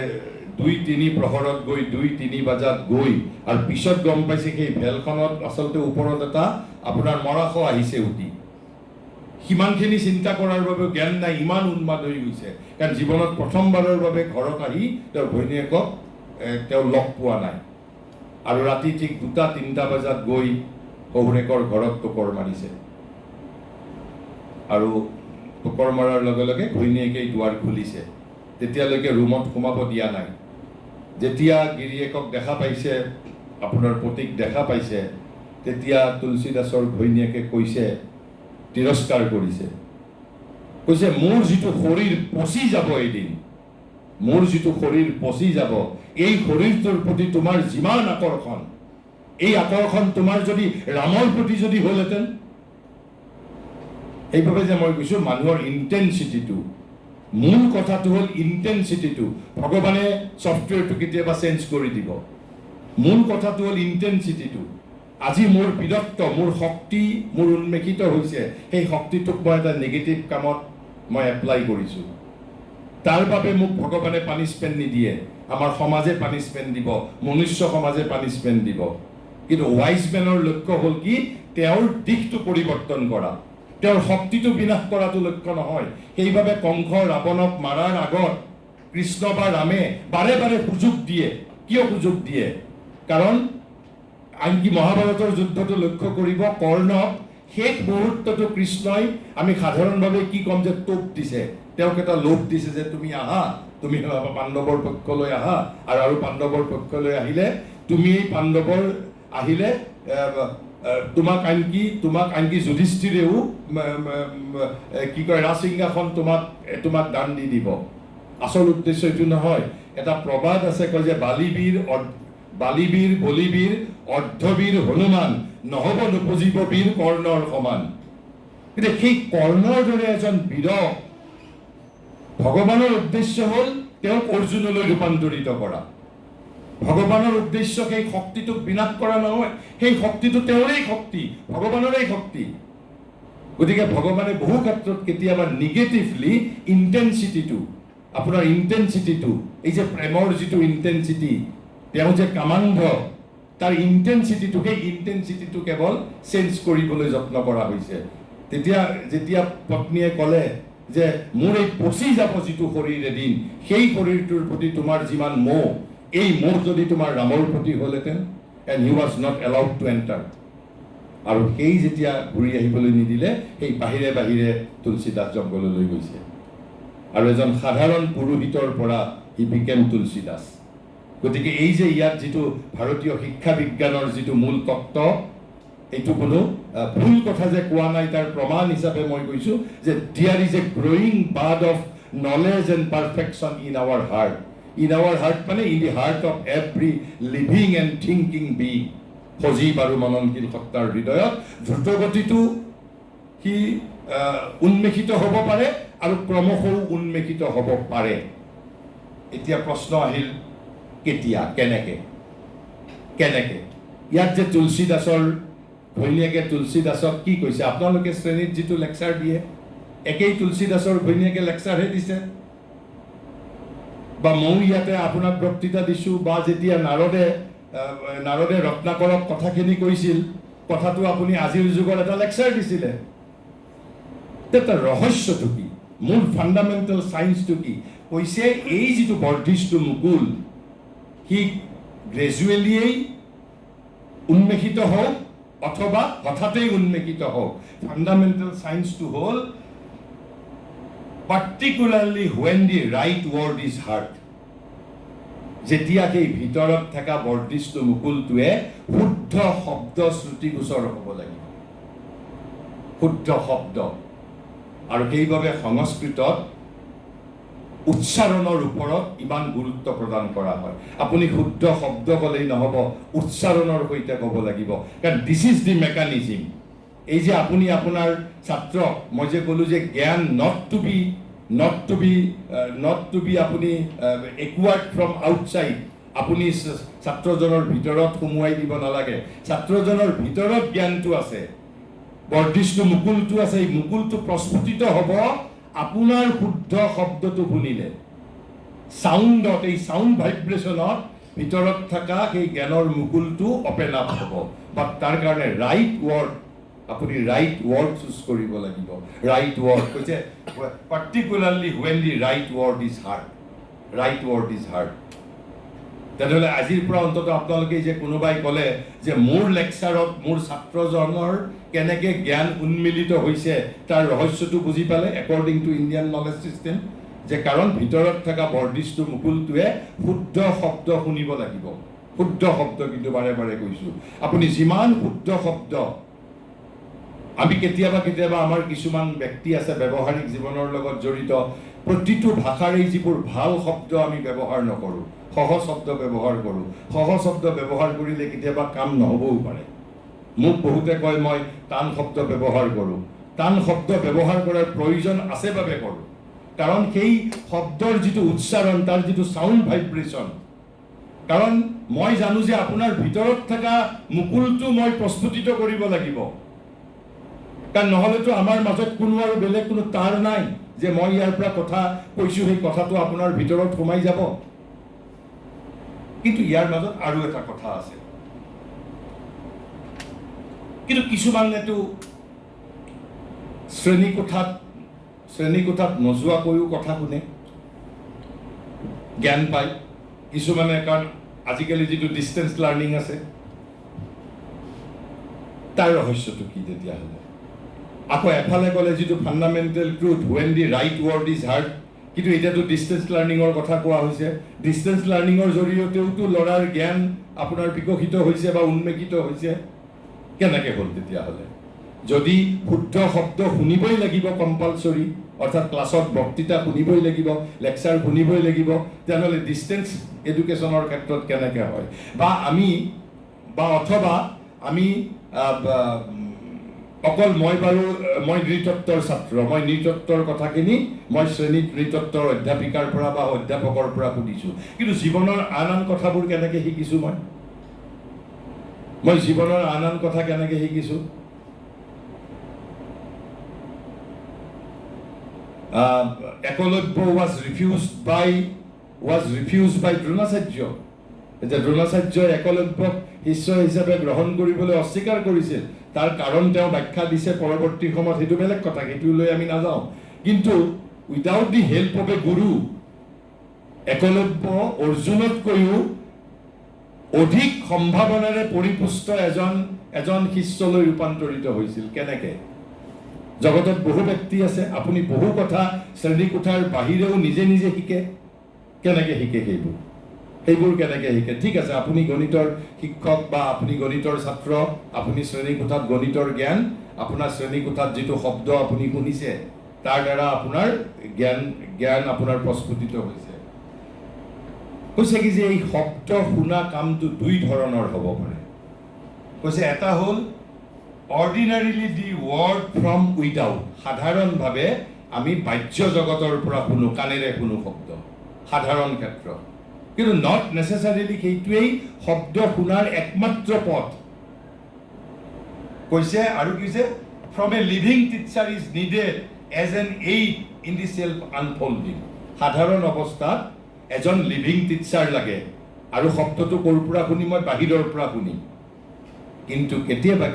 2-3 প্ৰহৰত গৈ 2-3 বজাত গৈ, আৰু পিছত গম পাইছে সেই ভেলখনত আচলতে ওপৰত এটা আপোনাৰ মৰাশ আহিছে উঠি। সিমানখিনি চিন্তা কৰাৰ বাবে জ্ঞান নাই, ইমান উন্মাদ হৈ গৈছে। কাৰণ জীৱনত প্ৰথমবাৰৰ বাবে ঘৰত আহি তেওঁৰ ঘৈণীয়েকক তেওঁ লগ পোৱা নাই। আৰু ৰাতি ঠিক 2-3 বজাত গৈ শহুৰেকৰ ঘৰত টোকৰ মাৰিছে। আৰু টোকৰ মৰাৰ লগে লগে ঘৈণীয়েকেই দুৱাৰ খুলিছে। তেতিয়ালৈকে ৰুমত সোমাব দিয়া নাই। যেতিয়া গিৰিয়েকক দেখা পাইছে, আপোনাৰ পতিক দেখা পাইছে, তেতিয়া তুলসীদাসৰ ঘৈণীয়েকে কৈছে, তিৰস্কাৰ কৰিছে, কৈছে মোৰ যিটো শৰীৰ পচি যাব এদিন, মোৰ যিটো শৰীৰ পচি যাব, এই শৰীৰটোৰ প্ৰতি তোমাৰ যিমান আকৰ্ষণ, এই আকৰ্ষণ তোমাৰ যদি ৰামৰ প্ৰতি যদি হ'লহেঁতেন। সেইবাবে যে মই কৈছোঁ মানুহৰ ইণ্টেনচিটিটো, মূল কথাটো হ'ল ইণ্টেনচিটিটো। ভগৱানে ছফ্টৱেৰটো কেতিয়াবা চেঞ্জ কৰি দিব। মূল কথাটো হ'ল ইণ্টেনচিটিটো। আজি মোৰ বীৰত্ব, মোৰ শক্তি, মোৰ উন্মেষিত হৈছে, সেই শক্তিটোক মই এটা নেগেটিভ কামত মই এপ্লাই কৰিছোঁ। তাৰ বাবে মোক ভগৱানে পানিছমেণ্ট নিদিয়ে, আমাৰ সমাজে পানিছমেণ্ট দিব, মনুষ্য সমাজে পানিছমেণ্ট দিব। কিন্তু ৱাইজ মেনৰ লক্ষ্য হ'ল কি, তেওঁৰ দিশটো পৰিৱৰ্তন কৰা, তেওঁৰ শক্তিটো বিনাশ কৰাটো লক্ষ্য নহয়। সেইবাবে কংস ৰাৱণক মাৰাৰ আগত কৃষ্ণ বা ৰামে বাৰে বাৰে সুযোগ দিয়ে। কিয় সুযোগ দিয়ে? কাৰণ আনকি মহাভাৰতৰ যুদ্ধটো লক্ষ্য কৰিব, কৰ্ণক শেষ মুহূৰ্তটো কৃষ্ণই, আমি সাধাৰণভাৱে কি ক'ম যে টোপ দিছে, তেওঁক এটা লোভ দিছে যে তুমি আহা, তুমি পাণ্ডৱৰ পক্ষলৈ আহা, আৰু পাণ্ডৱৰ পক্ষলৈ আহিলে তুমি পাণ্ডৱৰ আহিলে তোমাক আনকি যুধিষ্ঠিৰেও কি কয় ৰাজসিংহাসন তোমাক দান দি দিব। আচল উদ্দেশ্য এইটো নহয়। এটা প্ৰবাদ আছে, কয় যে বালিবীৰ বলিবীৰ অৰ্ধবীৰ হনুমান নহ'ব নুপুজিব বীৰ কৰ্ণৰ সমান। কিন্তু সেই কৰ্ণৰ দৰে এজন বীৰক ভগৱানৰ উদ্দেশ্য হ'ল তেওঁক অৰ্জুনলৈ ৰূপান্তৰিত কৰা। ভগৱানৰ উদ্দেশ্য সেই শক্তিটোক বিনাশ কৰা নহয়, সেই শক্তিটো তেওঁৰেই শক্তি, ভগৱানৰেই শক্তি। গতিকে ভগৱানে বহু ক্ষেত্ৰত কেতিয়াবা নিগেটিভলি আপোনাৰ ইণ্টেনচিটিটো, এই যে প্ৰেমৰ যিটো ইণ্টেনচিটি, তেওঁ যে কামান্ধ, তাৰ ইণ্টেনচিটিটো, সেই ইণ্টেনচিটিটো কেৱল চেঞ্জ কৰিবলৈ যত্ন কৰা হৈছে। যেতিয়া পত্নীয়ে ক'লে যে মোৰ এই পচি যাব যিটো শৰীৰ এদিন, সেই শৰীৰটোৰ প্ৰতি তোমাৰ যিমান মোহ, এই মোহ যদি তোমাৰ ৰামৰ প্ৰতি হ'লহেঁতেন, and he was not allowed two enter. আৰু সেই যেতিয়া ঘূৰি আহিবলৈ নিদিলে, সেই বাহিৰে বাহিৰে তুলসীদাস জংঘললৈ গৈছে। আৰু এজন সাধাৰণ পুৰোহিতৰ পৰা হি বিকেম তুলসীদাস। গতিকে এই যে ইয়াত যিটো ভাৰতীয় শিক্ষা বিজ্ঞানৰ যিটো মূল তত্ত্ব, এইটো কোনো ভুল কথা যে কোৱা নাই, তাৰ প্ৰমাণ হিচাপে মই কৈছোঁ যে there is a growing bird of knowledge and perfection in our heart. In our heart মানে in the heart of every living and thinking being. সজীৱ আৰু মননশীল সত্তাৰ হৃদয়ত দ্ৰুতগতিটো সি উন্মেষিত হ'ব পাৰে আৰু ক্ৰমশঃ উন্মেষিত হ'ব পাৰে। এতিয়া প্ৰশ্ন আহিল, কেতিয়া, কেনেকে? ইয়াত যে তুলসীদাসৰ ঘৈণীয়েকে তুলসীদাসক কি কৈছে? আপোনালোকে শ্ৰেণীত যিটো লেকচাৰ দিয়ে, একেই তুলসীদাসৰ ঘৈণীয়েকে লেকচাৰহে দিছে। বা ময়ো ইয়াতে আপোনাক বক্তৃতা দিছোঁ, বা যেতিয়া নাৰদে ৰত্নাকৰক কথাখিনি কৈছিল, কথাটো আপুনি আজিৰ যুগত এটা লেকচাৰ দিছিলে। তাৰ ৰহস্যটো কি? মূল ফাণ্ডামেণ্টেল চায়েন্সটো কি? কৈছে এই যিটো বৰ্ধিষ্ণু মুকুল, সি গ্ৰেজুৱেলিয়েই উন্মেষিত হওক অথবা হঠাতেই উন্মেষিত হওক। ফাণ্ডামেণ্টেল চায়েন্সটো হ'ল particularly when the right word is hard. যেতিয়া সেই ভিতৰত থকা বৰ্ধিষ্ণু মুকুলটোৱে শুদ্ধ শব্দ শ্ৰুতিগোচৰ হ'ব লাগিব, শুদ্ধ শব্দ। আৰু সেইবাবে সংস্কৃতত উচ্চাৰণৰ ওপৰত ইমান গুৰুত্ব প্ৰদান কৰা হয়। আপুনি শুদ্ধ শব্দ ক'লেই নহ'ব, উচ্চাৰণৰ সৈতে ক'ব লাগিব। কাৰণ দিছ ইজ দি মেকানিজিম। এই যে আপুনি আপোনাৰ ছাত্ৰক, মই যে ক'লোঁ যে জ্ঞান নট টু বি আপুনি একোৱাৰ্ড ফ্ৰম আউটছাইড, আপুনি ছাত্ৰজনৰ ভিতৰত সোমোৱাই দিব নালাগে। ছাত্ৰজনৰ ভিতৰত জ্ঞানটো আছে, বৰ্ধিষ্ণু মুকুলটো আছে। এই মুকুলটো প্ৰস্ফুটিত হ'ব আপোনাৰ শুদ্ধ শব্দটো শুনিলে। চাউণ্ডত, এই চাউণ্ড ভাইব্ৰেশ্যনত ভিতৰত থকা সেই জ্ঞানৰ মুকুলটো অপেন আপ হ'ব। বাট তাৰ কাৰণে ৰাইট ৱৰ্ড, আপুনি ৰাইট ৱৰ্ড চুজ কৰিব লাগিব। ৰাইট ৱৰ্ড কৈছে particularly when the right word is hard. Right word is hard. তেনেহ'লে আজিৰ পৰা অন্তত আপোনালোকে যে কোনোবাই ক'লে যে মোৰ লেকচাৰত মোৰ ছাত্ৰজনৰ কেনেকৈ জ্ঞান উন্মিলিত হৈছে, তাৰ ৰহস্যটো বুজি পালে according to Indian knowledge system, যে কাৰণ ভিতৰত থকা বৰ্ধিষ্ণু মুকুলটোৱে শুদ্ধ শব্দ শুনিব লাগিব। শুদ্ধ শব্দ, কিন্তু বাৰে বাৰে কৈছোঁ, আপুনি যিমান শুদ্ধ শব্দ, আমি কেতিয়াবা আমাৰ কিছুমান ব্যক্তি আছে ব্যৱহাৰিক জীৱনৰ লগত জড়িত, প্ৰতিটো ভাষাৰেই যিবোৰ ভাল শব্দ আমি ব্যৱহাৰ নকৰোঁ, সহজ শব্দ ব্যৱহাৰ কৰোঁ। সহজ শব্দ ব্যৱহাৰ কৰিলে কেতিয়াবা কাম নহ'বও পাৰে। মোক বহুতে কয় মই টান শব্দ ব্যৱহাৰ কৰোঁ। টান শব্দ ব্যৱহাৰ কৰাৰ প্ৰয়োজন আছে বাবে কৰোঁ, কাৰণ সেই শব্দৰ যিটো উচ্চাৰণ, তাৰ যিটো চাউণ্ড ভাইব্ৰেশ্যন, কাৰণ মই জানো যে আপোনাৰ ভিতৰত থকা মুকুলটো মই প্ৰস্ফুটিত কৰিব লাগিব। কাৰণ নহ'লেতো আমাৰ মাজত কোনো আৰু বেলেগ কোনো তাঁৰ নাই যে মই ইয়াৰ পৰা কথা কৈছোঁ, সেই কথাটো আপোনাৰ ভিতৰত সোমাই যাব। কিন্তু ইয়াৰ মাজত আৰু এটা কথা আছে। কিন্তু কিছুমানেতো শ্ৰেণীকোঠাত নোযোৱাকৈও কথা শুনে, জ্ঞান পায়। কিছুমানে কাৰণ আজিকালি যিটো ডিষ্টেঞ্চ লাৰ্ণিং আছে, তাৰ ৰহস্যটো কি তেতিয়াহ'লে? আকৌ এফালে ক'লে যিটো fundamental truth when the right word is hard, কিন্তু এতিয়াতো ডিষ্টেঞ্চ লাৰ্ণিঙৰ কথা কোৱা হৈছে। ডিষ্টেঞ্চ লাৰ্ণিঙৰ জৰিয়তেওতো ল'ৰাৰ জ্ঞান আপোনাৰ বিকশিত হৈছে বা উন্মেষিত হৈছে। কেনেকৈ হ'ল তেতিয়াহ'লে? যদি শুদ্ধ শব্দ শুনিবই লাগিব কম্পালচৰি, অৰ্থাৎ ক্লাছত বক্তৃতা শুনিবই লাগিব, লেকচাৰ শুনিবই লাগিব, তেনেহ'লে ডিষ্টেঞ্চ এডুকেশ্যনৰ ক্ষেত্ৰত কেনেকৈ হয়? অথবা আমি অকল মই নৃতত্বৰ ছাত্ৰ, মই নৃতত্বৰ কথাখিনি মই শ্ৰেণীত নৃতত্বৰ অধ্যাপিকাৰ পৰা বা অধ্যাপকৰ পৰা শুনিছোঁ, কিন্তু জীৱনৰ আন কথাবোৰ কেনেকৈ শিকিছোঁ? মই জীৱনৰ আন কথা কেনেকৈ শিকিছোঁ? Eklavya was refused by Dronacharya. এতিয়া দ্ৰোণাচাৰ্যই একলব্যক শিষ্য হিচাপে গ্ৰহণ কৰিবলৈ অস্বীকাৰ কৰিছিল। তাৰ কাৰণ তেওঁ ব্যাখ্যা দিছে পৰৱৰ্তী সময়ত, সেইটো বেলেগ কথা, সেইটো লৈ আমি নাযাওঁ। কিন্তু উইদাউট দি হেল্প অফ এ গুৰু, একলব্য অৰ্জুনতকৈও অধিক সম্ভাৱনাৰে পৰিপুষ্ট এজন শিষ্যলৈ ৰূপান্তৰিত হৈছিল। কেনেকৈ? জগতত বহু ব্যক্তি আছে, আপুনি বহু কথা শ্ৰেণীকোঠাৰ বাহিৰেও নিজে নিজে শিকে। কেনেকৈ শিকে সেইবোৰ কেনেকৈ শিকে? ঠিক আছে, আপুনি গণিতৰ শিক্ষক বা আপুনি গণিতৰ ছাত্ৰ, আপুনি শ্ৰেণীকোঠাত গণিতৰ জ্ঞান, আপোনাৰ শ্ৰেণীকোঠাত যিটো শব্দ আপুনি শুনিছে তাৰ দ্বাৰা আপোনাৰ জ্ঞান আপোনাৰ প্ৰস্ফুটিত হৈছে। কৈছে কি যে এই শব্দ শুনা কামটো দুই ধৰণৰ হ'ব পাৰে। কৈছে এটা হ'ল অৰ্ডিনাৰিলি দি ৱৰ্ড ফ্ৰম উইদাউট, সাধাৰণভাৱে আমি বাহ্য জগতৰ পৰা শুনো, কাণেৰে শুনো শব্দ সাধাৰণ ক্ষেত্ৰত, কিন্তু নট নেচেচাৰিলি সেইটোৱেই শব্দ শুনাৰ একমাত্ৰ পথ। কৈছে আৰু কৈছে from a living teacher is needed as an aid in the self unfolding. সাধাৰণ অৱস্থাত এজন লিভিং টিচাৰ লাগে, আৰু শব্দটো ক'ৰ পৰা শুনি? মই বাহিৰৰ পৰা শুনি। কিন্তু কেতিয়াবা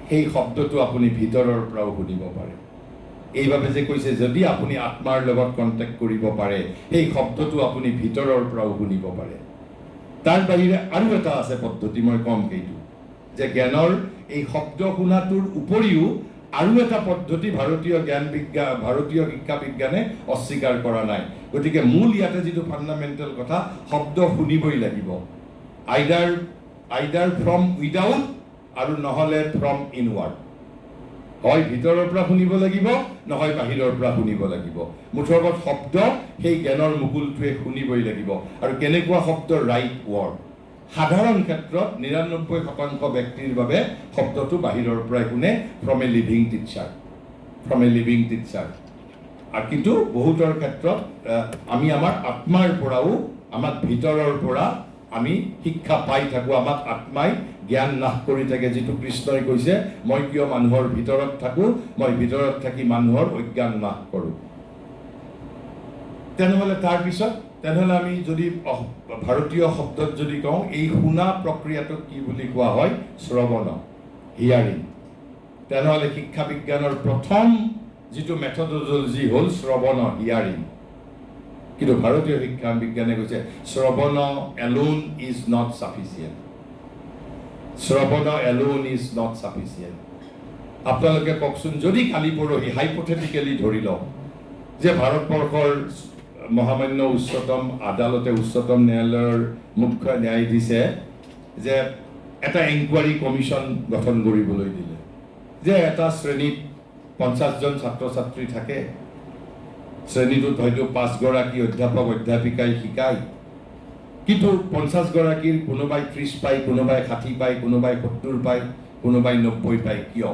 সেই শব্দটো আপুনি ভিতৰৰ পৰাও শুনিব পাৰে। এইভাবে যে কৈছে যদি আপুনি আত্মাৰ লগত কণ্টেক্ট কৰিব পাৰে, সেই শব্দটো আপুনি ভিতৰৰ পৰাও শুনিব পাৰে। তাৰ বাহিৰে আৰু এটা আছে পদ্ধতি, মই কম সেইটো, যে জ্ঞানৰ এই শব্দ শুনাটোৰ উপৰিও আৰু এটা পদ্ধতি ভাৰতীয় শিক্ষা বিজ্ঞানে অস্বীকাৰ কৰা নাই। গতিকে মূল ইয়াতে যিটো ফাণ্ডামেণ্টেল কথা, শব্দ শুনিবই লাগিব, আইদাৰ ফ্ৰম উইদাউট আৰু নহ'লে ফ্ৰম ইনৱাৰ্ড। হয় ভিতৰৰ পৰা শুনিব লাগিব, নহয় বাহিৰৰ পৰা শুনিব লাগিব। মুঠৰ ওপৰত শব্দ সেই জ্ঞানৰ মুকুলটোৱে শুনিবই লাগিব। আৰু কেনেকুৱা শব্দ? Right word. সাধাৰণ ক্ষেত্ৰত ৯৯% ব্যক্তিৰ বাবে শব্দটো বাহিৰৰ পৰাই শুনে, ফ্ৰম এ লিভিং টিচাৰ। আৰু কিন্তু বহুতৰ ক্ষেত্ৰত আমি আমাৰ আত্মাৰ পৰাও, আমাক ভিতৰৰ পৰা আমি শিক্ষা পাই থাকোঁ, আমাক আত্মাই জ্ঞান নাশ কৰি থাকে। যিটো কৃষ্ণই কৈছে, মই কিয় মানুহৰ ভিতৰত থাকোঁ, মই ভিতৰত থাকি মানুহৰ অজ্ঞান নাশ কৰোঁ। তেনেহ'লে আমি যদি ভাৰতীয় শব্দত যদি কওঁ, এই শুনা প্ৰক্ৰিয়াটোক কি বুলি কোৱা হয়? শ্ৰৱণ, হিয়াৰিং। তেনেহ'লে শিক্ষা বিজ্ঞানৰ প্ৰথম যিটো মেথডলজি হ'ল শ্ৰৱণ, হিয়াৰিং। কিন্তু ভাৰতীয় শিক্ষা বিজ্ঞানে কৈছে শ্ৰৱণ এলোন ইজ নট চাফিচিয়েণ্ট। আপোনালোকে কওকচোন, যদি কালি পৰহি হাইপথেটিকেলি ধৰি লওক যে ভাৰতবৰ্ষৰ মহামান্য উচ্চতম ন্যায়ালয়ৰ মুখ্য ন্যায়াধীশে যে এটা এনকুৱাৰী কমিশ্যন গঠন কৰিবলৈ দিলে, যে এটা শ্ৰেণীত 50জন ছাত্ৰ ছাত্ৰী থাকে, শ্ৰেণীটোত হয়তো 5গৰাকী অধ্যাপক অধ্যাপিকাই শিকায়, কিন্তু 50গৰাকীৰ কোনোবাই 30 পায়, কোনোবাই 60 পায়, কোনোবাই 70 পায়, কোনোবাই 90 পায়। কিয়?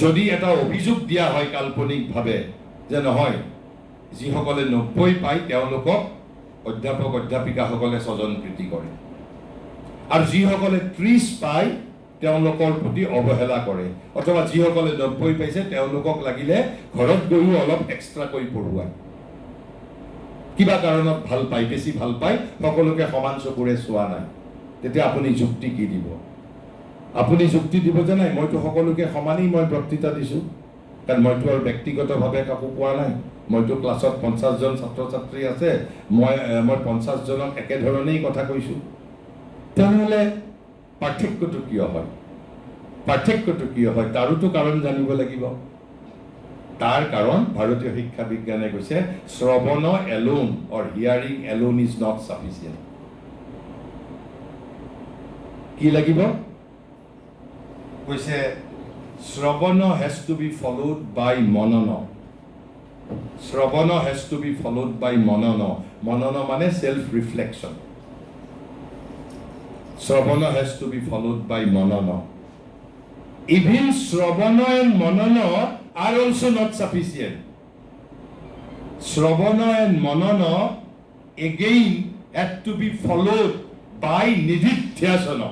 যদি এটা অভিযোগ দিয়া হয় কাল্পনিকভাৱে যে নহয়, যিসকলে 90 পায় তেওঁলোকক অধ্যাপক অধ্যাপিকাসকলে স্বজনপ্ৰীতি কৰে, আৰু যিসকলে 30 পায় তেওঁলোকৰ প্ৰতি অৱহেলা কৰে, অথবা যিসকলে 90 পাইছে তেওঁলোকক লাগিলে ঘৰত গৈও অলপ এক্সট্ৰাকৈ পঢ়ুৱায়। কিবা কাৰণত ভাল পায়, বেছি ভাল পায়, সকলোকে সমান চকুৰে চোৱা নাই। তেতিয়া আপুনি যুক্তি কি দিব? আপুনি যুক্তি দিব যে নাই, মইতো সকলোকে সমানেই মই বক্তৃতা দিছোঁ, কাৰণ মইতো আৰু ব্যক্তিগতভাৱে কাকো কোৱা নাই। মইতো ক্লাছত 50জন ছাত্ৰ ছাত্ৰী আছে, মই 50জনক একেধৰণেই কথা কৈছোঁ। তেনেহ'লে পাৰ্থক্যটো কিয় হয়? তাৰোতো কাৰণ জানিব লাগিব। তাৰ কাৰণ ভাৰতীয় শিক্ষা বিজ্ঞানে কৈছে শ্ৰৱণ alone or hearing alone is not sufficient. কি লাগিব কৈছে শ্ৰৱণ has to be followed by মনন শ্ৰৱণ has to be followed by মনন মনন মানে সেলফ ৰিফ্লেকশন শ্ৰৱণ has to be followed by মনন even শ্ৰৱণ and মনন are also not sufficient শ্ৰৱণ and মনন again had to be followed by nididhyasana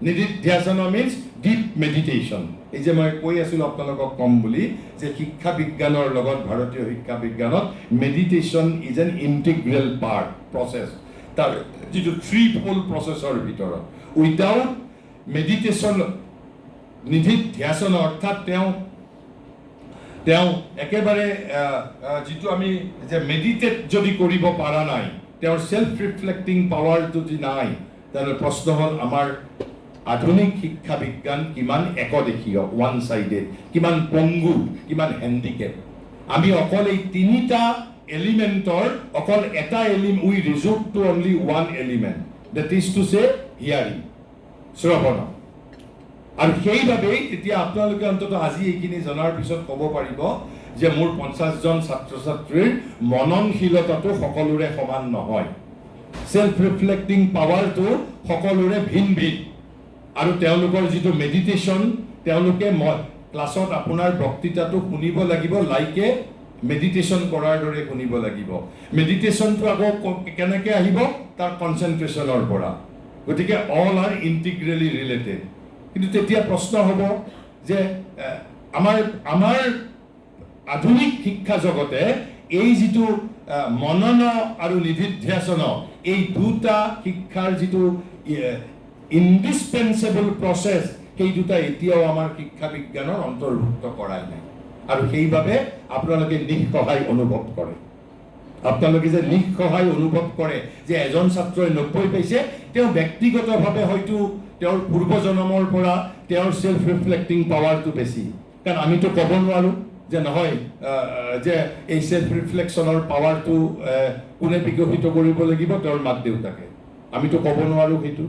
nididhyasana means deep meditation এই যে মই কৈ আছিলো আপোনালোকক কম বুলি যে শিক্ষা বিজ্ঞানৰ লগত ভাৰতীয় শিক্ষা বিজ্ঞানত meditation is an integral part process তাৰ যিটো থ্ৰী-ফল্ড প্ৰসেসৰ ভিতৰত উইদাউট মেডিটেশ্যন নিধিধ্যাসন অৰ্থাৎ তেওঁ একেবাৰে যিটো আমি যে মেডিটেট যদি কৰিব পৰা নাই তেওঁৰ সেলফ ৰিফ্লেক্টিং পাৱাৰটো যদি নাই তেনে প্ৰশ্ন হ'ল আমাৰ আধুনিক শিক্ষা বিজ্ঞান কিমান একদেশীয় ওয়ান সাইডেড কিমান পঙ্গু কিমান হ্যান্ডিক্যাপ আমি অকল এই তিনিটা এলিমেন্টৰ অকল এটা we resort to only one element that is to say hearing শ্ৰৱণ আৰু সেইভাৱেই তেতিয়া আপোনালোকে অন্তত আজি এইখিনি জনাৰ পিছত ক'ব পাৰিব যে মোৰ 50 জন ছাত্ৰ ছাত্ৰীৰ মননশীলতাটো সকলোৰে সমান নহয় সেলফ ৰিফ্লেক্টিং পাৱাৰটো সকলোৰে ভিন ভিন আৰু তেওঁলোকৰ যিটো মেডিটেশ্যন তেওঁলোকে ক্লাছত আপোনাৰ বক্তৃতাটো শুনিব লাগিব লাইকে মেডিটেশ্যন কৰাৰ দৰে শুনিব লাগিব মেডিটেশ্যনটো আকৌ কেনেকৈ আহিব তাৰ কনচেন্ট্ৰেশ্যনৰ পৰা গতিকে অল আৰ ইন্টিগ্ৰেলি ৰিলেটেড কিন্তু তেতিয়া প্ৰশ্ন হ'ব যে আমাৰ আধুনিক শিক্ষা জগতে এই যিটো মনন আৰু নিধিধ্যাসন এই দুটা শিক্ষাৰ যিটো ইন্ডিসপেন্সেবল প্ৰসেস সেই দুটা এতিয়াও আমাৰ শিক্ষা বিজ্ঞানৰ অন্তৰ্ভুক্ত কৰাই নাই আৰু সেইভাৱে আপোনালোকে নিঃসহায় অনুভৱ কৰে আপোনালোকে যে নিঃসহায় অনুভৱ কৰে যে এজন ছাত্ৰই 90 পাইছে তেওঁ ব্যক্তিগতভাৱে হয়তো তেওঁৰ পূৰ্বজন্মৰ পৰা তেওঁৰ সেলফ ৰিফ্লেক্টিং পাৱাৰটো বেছি কাৰণ আমিতো ক'ব নোৱাৰো যে নহয় যে এই সেলফ ৰিফ্লেকশনৰ পাৱাৰটো কোনে বিকশিত কৰিব লাগিব তেওঁৰ মাক দেউতাকে আমিতো ক'ব নোৱাৰো সেইটো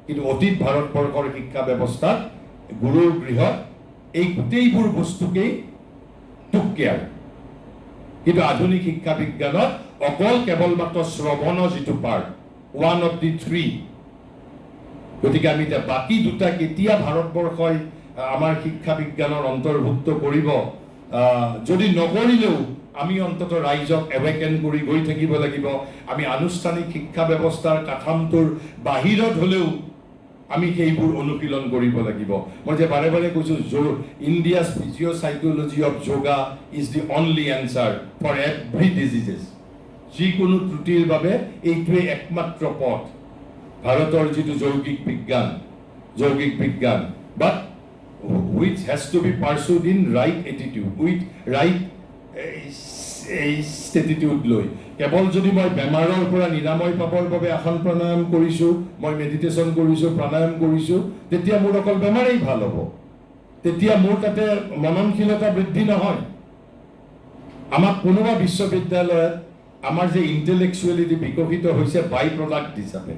কিন্তু অতীত ভাৰতবৰ্ষৰ শিক্ষা ব্যৱস্থাত গুৰুৰ গৃহত এই গোটেইবোৰ বস্তুকেই took care কিন্তু আধুনিক শিক্ষা বিজ্ঞানত অকল কেৱল মাত্ৰ শ্ৰৱণ যিটো part one of the three গতিকে আমি এতিয়া বাকী দুটা কেতিয়া ভাৰতবৰ্ষই আমাৰ শিক্ষা বিজ্ঞানৰ অন্তৰ্ভুক্ত কৰিব যদি নকৰিলেও আমি অন্তত ৰাইজক এৱেকেন কৰি গৈ থাকিব লাগিব আমি আনুষ্ঠানিক শিক্ষা ব্যৱস্থাৰ কাঠামোৰ বাহিৰত হলেও আমি সেইবোৰ অনুশীলন কৰিব লাগিব মই যে বাৰে বাৰে কৈছো India's physiopsychology of yoga is the only answer for every diseases যিকোনো ত্ৰুটিৰ বাবে এইটোৱে একমাত্ৰ পথ ভাৰতৰ যিটো যৌগিক বিজ্ঞান বাট which has to be pursued in right attitude with right attitude লৈ কেৱল যদি মই বেমাৰৰ পৰা নিৰাময় পাবৰ বাবে আসন প্ৰণায়াম কৰিছো মই মেডিটেশ্যন কৰিছো প্ৰণায়াম কৰিছো তেতিয়া মোৰ অকল বেমাৰেই ভাল হ'ব তেতিয়া মোৰ তাতে মননশীলতা বৃদ্ধি নহয় আমাক কোনোবা বিশ্ববিদ্যালয়ত আমাৰ যে ইন্টেলেকচুৱেলিটি বিকশিত হৈছে বাই প্ৰডাক্ট হিচাপে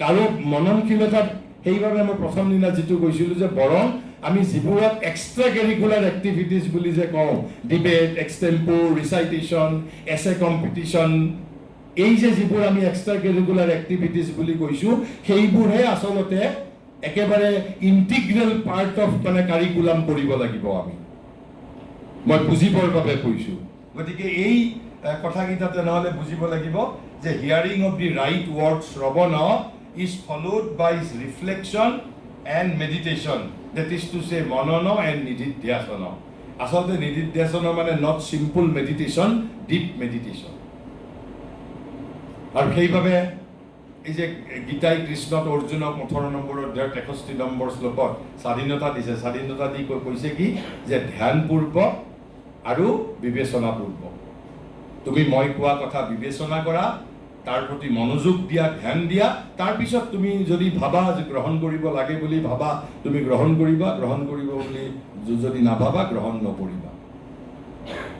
কাৰো মননশীলতা সেইভাবে মই প্ৰথম দিনা যেটো কৈছিলো যে বৰং আমি যিবোৰত এক্সট্ৰা কাৰিকুলাৰ এক্টিভিটিজ বুলি যে কওঁ ডিবেট এক্সটেম্পো ৰিসাইটেশন এছে কম্পিটিশন এই যে যিবোৰ আমি এক্সট্ৰা কাৰিকুলাৰ এক্টিভিটিজ বুলি কৈছো সেইবোৰহে আসলতে একেবাৰে ইন্টিগ্ৰেল পাৰ্ট অফ মানে কাৰিকুলাম কৰিব লাগিব আমি মই বুজিবৰ বাবে কৈছো গতিকে এই কথাকিটা তেনেহলে বুজিব লাগিব যে hearing of the right word শ্ৰৱণ is followed by reflection and meditation that is to say manana and nididhyasana asalte nididhyasana mane not simple meditation deep meditation ar sei bhabe ei je gitai krishna arjuna 18 নম্বর অধ্যায় 63 নম্বর শ্লোকত স্বাধীনতা দিছে স্বাধীনতা দি কৈছে কি যে ধ্যান পূৰ্বক আৰু বিবেচনা পূৰ্বক তুমি মই কোৱা কথা বিবেচনা কৰা তাৰ প্ৰতি মনোযোগ দিয়া ধ্যান দিয়া তাৰ পিছত তুমি যদি ভাবা যে গ্ৰহণ কৰিব লাগে বুলি ভাবা তুমি গ্ৰহণ কৰিব বুলি যদি নাভাবা গ্ৰহণ নকৰিবা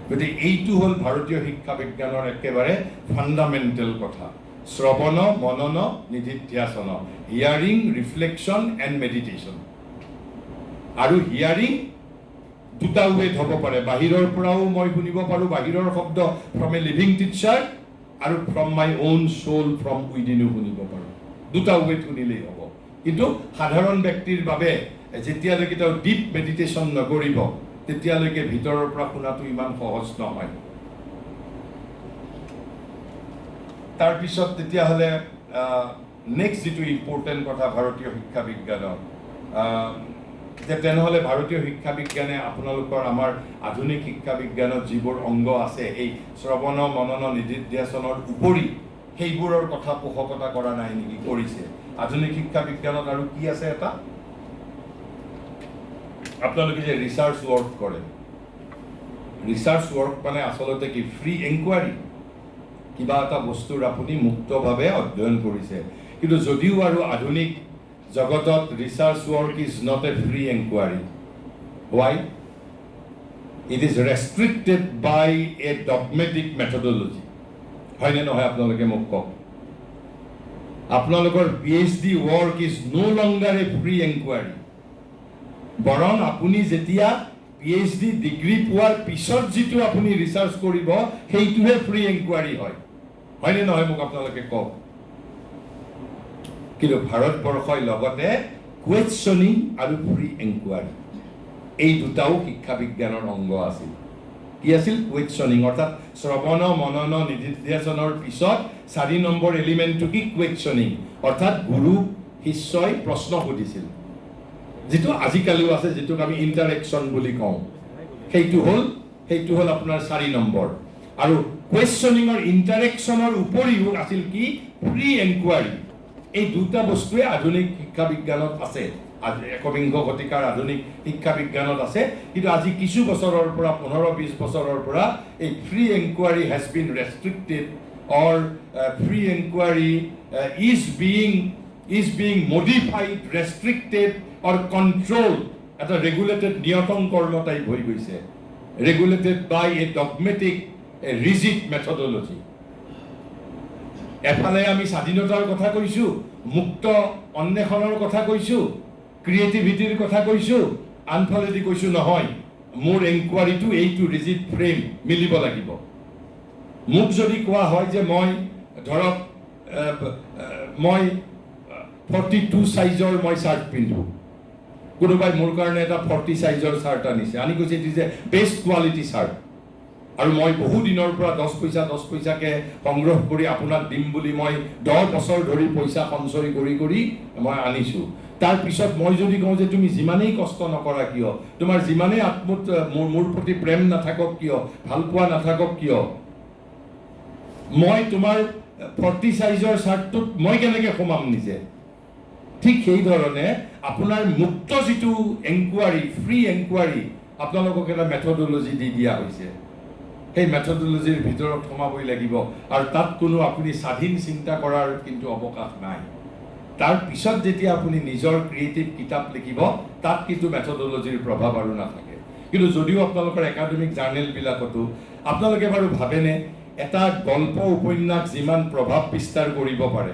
গতিকে এইটো হ'ল ভাৰতীয় শিক্ষা বিজ্ঞানৰ একেবাৰে ফান্ডামেন্টাল কথা শ্ৰৱণ মনন নিধিধ্যাসন, হিয়াৰিং ৰিফ্লেকশ্যন এণ্ড মেডিটেশ্যন। আৰু হিয়াৰিং দুটা ৱেত হ'ব পাৰে, বাহিৰৰ পৰাও মই শুনিব পাৰোঁ, বাহিৰৰ শব্দ ফ্ৰম এ লিভিং টিচাৰ, আৰু from my own soul from within শুনিব পাৰোঁ। দুটা ৱেত শুনিলেই হ'ব। কিন্তু সাধাৰণ ব্যক্তিৰ বাবে যেতিয়ালৈকে তেওঁ ডিপ মেডিটেশ্যন নকৰিব তেতিয়ালৈকে ভিতৰৰ পৰা শুনাটো ইমান সহজ নহয়। তাৰপিছত তেতিয়াহ'লে নেক্সট যিটো ইম্পৰ্টেণ্ট কথা ভাৰতীয় শিক্ষা বিজ্ঞানৰ, যে তেনেহ'লে ভাৰতীয় শিক্ষা বিজ্ঞানে আপোনালোকৰ আমাৰ আধুনিক শিক্ষা বিজ্ঞানত যিবোৰ অংগ আছে এই শ্ৰৱণ মনন নিধিধ্যাসনৰ উপৰি সেইবোৰৰ কথা পোষকতা কৰা নাই নেকি? কৰিছে। আধুনিক শিক্ষা বিজ্ঞানত আৰু কি আছে? এটা আপোনালোকে যে ৰিচাৰ্চ ৱৰ্ক কৰে, ৰিচাৰ্চ ৱৰ্ক মানে আচলতে কি? Free enquiry. কিবা এটা বস্তুৰ আপুনি মুক্তভাৱে অধ্যয়ন কৰিছে। কিন্তু যদিও আৰু আধুনিক জগতত research work is not a free enquiry. Why? It is restricted by a dogmatic methodology. হয়নে নহয়? আপোনালোকে মোক কওক। আপোনালোকৰ PhD work is no' longer a free enquiry. বৰং আপুনি যেতিয়া PhD ডিগ্ৰী পোৱাৰ পিছত যিটো আপুনি ৰিচাৰ্চ কৰিব সেইটোহে ফ্ৰী এনকুৱাৰী হয়। হয়নে নহয়? মোক আপোনালোকে কওক। কিন্তু ভাৰতবৰ্ষই লগতে কুৱেশ্যনিং আৰু ফ্ৰী এনকুৱাৰী এই দুটাও শিক্ষা বিজ্ঞানৰ অংগ আছিল। কি আছিল? কুৱেশ্যনিং, অৰ্থাৎ শ্ৰৱণ মনন নিধিধ্যাসনৰ পিছত 4 নম্বৰ এলিমেণ্টটো কি? কুৱেশ্যনিং, অৰ্থাৎ গুৰু শিষ্যই প্ৰশ্ন সুধিছিল, যিটো আজিকালিও আছে, যিটোক আমি ইণ্টাৰেকশ্যন বুলি কওঁ। সেইটো হ'ল আপোনাৰ 4 নম্বৰ। আৰু কুৱেশ্যনিঙৰ ইণ্টাৰেকশ্যনৰ উপৰিও আছিল কি? Free enquiry. এই দুটা বস্তুৱে আধুনিক শিক্ষা বিজ্ঞানত আছে, একবিংশ শতিকাৰ আধুনিক শিক্ষা বিজ্ঞানত আছে। কিন্তু আজি কিছু বছৰৰ পৰা 15-20 বছৰৰ পৰা এই free enquiry has been restricted, or free enquiry is being modified, restricted or controlled at a regulated নিয়তং কৰ্ম টাইপ হৈ গৈছে, regulated by a dogmatic, a rigid methodology. এফালে আমি স্বাধীনতাৰ কথা কৈছোঁ, মুক্ত অন্বেষণৰ কথা কৈছোঁ, ক্ৰিয়েটিভিটিৰ কথা কৈছোঁ, আনফালেদি কৈছোঁ নহয় মোৰ এনকুৱাৰীটো এইটো ৰিজিড ফ্ৰেম মিলিব লাগিব। মোক যদি কোৱা হয় যে মই 42 চাইজৰ মই চাৰ্ট পিন্ধোঁ, কোনোবাই মোৰ কাৰণে এটা 40 চাইজৰ চাৰ্ট আনিছে, আনি কৈছে it is a best quality chart, আৰু মই বহু দিনৰ পৰা 10 পইচাকে সংগ্ৰহ কৰি আপোনাক দিম বুলি মই 10 বছৰ ধৰি পইচা সঞ্চয় কৰি মই আনিছোঁ। তাৰপিছত মই যদি কওঁ যে তুমি যিমানেই কষ্ট নকৰা কিয়, তোমাৰ যিমানেই মোৰ প্ৰতি প্ৰেম নাথাকক কিয়, ভাল পোৱা নাথাকক কিয়, মই তোমাৰ 40 চাইজৰ চাৰ্টটোত মই কেনেকৈ সোমাম নিজে? ঠিক সেইধৰণে আপোনাৰ মুক্ত যিটো এনকুৱাৰী, ফ্ৰী এনকুৱাৰী, আপোনালোকক এটা মেথডলজি দি দিয়া হৈছে। সেই মেথডলজিৰ ভিতৰত সোমাবই লাগিব, আৰু তাত কোনো আপুনি স্বাধীন চিন্তা কৰাৰ কিন্তু অৱকাশ নাই। তাৰ পিছত যেতিয়া আপুনি নিজৰ ক্ৰিয়েটিভ কিতাপ লিখিব তাত কিন্তু মেথডলজিৰ প্ৰভাৱ আৰু নাথাকে। কিন্তু যদিও আপোনালোকৰ একাডেমিক জাৰ্নেলবিলাকতো আপোনালোকে বাৰু ভাবেনে এটা গল্প উপন্যাস যিমান প্ৰভাৱ বিস্তাৰ কৰিব পাৰে,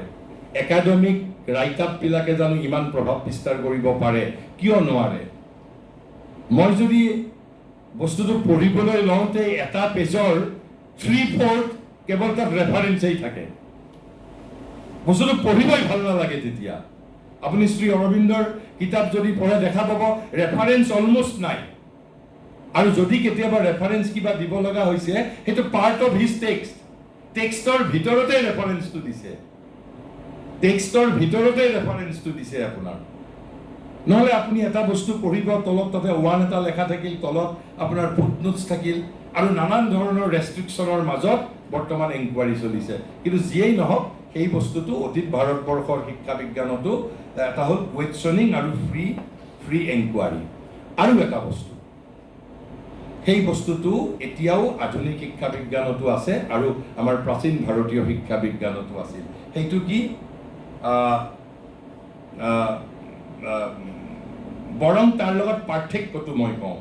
একাডেমিক ৰাইট আপবিলাকে জানো ইমান প্ৰভাৱ বিস্তাৰ কৰিব পাৰে? কিয় নোৱাৰে? মই যদি বস্তুটো পঢ়িবলৈ লওঁতে এটা পেজৰ 3/4 কেৱল তাত ৰেফাৰেঞ্চেই থাকে, বস্তুটো পঢ়িবই ভাল নালাগে। তেতিয়া আপুনি শ্ৰী অৰবিন্দৰ কিতাপ যদি পঢ়ে দেখা পাব ৰেফাৰেঞ্চ অলমষ্ট নাই, আৰু যদি কেতিয়াবা ৰেফাৰেঞ্চ কিবা দিব লগা হৈছে সেইটো পাৰ্ট অফ হিজ টেক্সটৰ ভিতৰতে ৰেফাৰেঞ্চটো দিছে, আপোনাৰ। নহ'লে আপুনি এটা বস্তু পঢ়িব, তলত তাতে 1 এটা লেখা থাকিল, তলত আপোনাৰ ফুটনোটছ থাকিল, আৰু নানান ধৰণৰ ৰেষ্ট্ৰিকশ্যনৰ মাজত বৰ্তমান এনকুৱাৰী চলিছে। কিন্তু যিয়েই নহওক সেই বস্তুটো অতীত ভাৰতবৰ্ষৰ শিক্ষা বিজ্ঞানতো এটা হ'ল কুৱেশ্যনিং আৰু ফ্ৰী এনকুৱাৰী। আৰু এটা বস্তু, সেই বস্তুটো এতিয়াও আধুনিক শিক্ষা বিজ্ঞানতো আছে আৰু আমাৰ প্ৰাচীন ভাৰতীয় শিক্ষা বিজ্ঞানতো আছিল। সেইটো কি? বৰং তাৰ লগত পাৰ্থক্যটো মই কওঁ।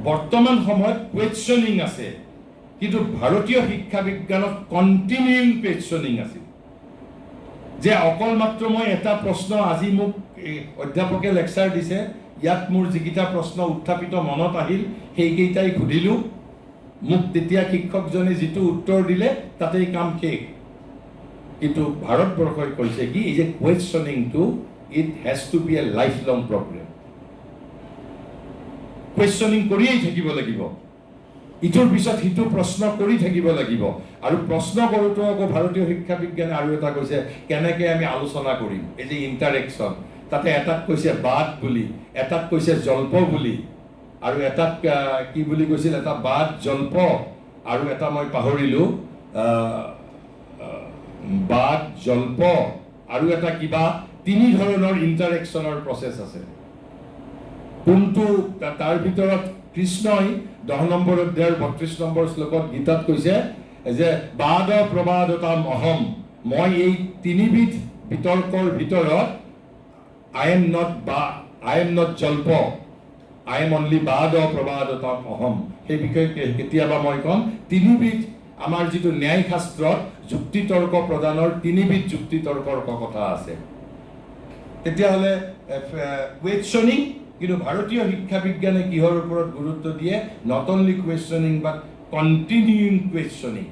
বৰ্তমান সময়ত কুৱেশ্যনিং আছে, কিন্তু ভাৰতীয় শিক্ষা বিজ্ঞানত কণ্টিনিউইং কুৱেশ্যনিং আছিল যে অকল মাত্ৰ মই এটা প্ৰশ্ন আজি মোক অধ্যাপকে লেকচাৰ দিছে ইয়াত মোৰ যিকেইটা প্ৰশ্ন উত্থাপিত মনত আহিল সেইকেইটাই সুধিলোঁ মোক তেতিয়া শিক্ষকজনে যিটো উত্তৰ দিলে তাতেই কাম শেষ কিন্তু ভাৰতবৰ্ষই কৈছে কি এই যে কুৱেশ্যনিংটো it has to be a lifelong programme questioning কৰিয়েই থাকিব লাগিব ইটোৰ পিছত সিটো প্ৰশ্ন কৰি থাকিব লাগিব আৰু প্ৰশ্ন কৰোঁতে আকৌ ভাৰতীয় শিক্ষা বিজ্ঞানে আৰু এটা কৈছে কেনেকৈ আমি আলোচনা কৰিম এই যে ইণ্টাৰেকশ্যন তাতে এটাক কৈছে বাদ বুলি এটাক কৈছে জল্প বুলি আৰু এটাক কি বুলি কৈছিল এটা বাদ জল্প আৰু এটা মই পাহৰিলোঁ বাদ জল্প আৰু এটা কিবা তিনি ধৰণৰ ইণ্টাৰেকশ্যনৰ প্ৰচেছ আছে কোনটো তাৰ ভিতৰত কৃষ্ণই 10 নম্বৰ অধ্যায়ৰ 32 নম্বৰ শ্লোকত গীতাত কৈছে যে বাদ প্ৰবাদতাম অহম মই এই তিনিবিধ বিতৰ্কৰ ভিতৰত I am not জল্প I am only বাদ প্ৰবাদতাম অহম সেই বিষয়ে কেতিয়াবা মই ক'ম তিনিবিধ আমাৰ যিটো ন্যায় শাস্ত্ৰত যুক্তি তৰ্ক প্ৰদানৰ তিনিবিধ যুক্তি তৰ্কৰ কথা আছে তেতিয়াহ'লে কুৱেশ্যনিং কিন্তু ভাৰতীয় শিক্ষা বিজ্ঞানে কিহৰ ওপৰত গুৰুত্ব দিয়ে not only questioning but continuing questioning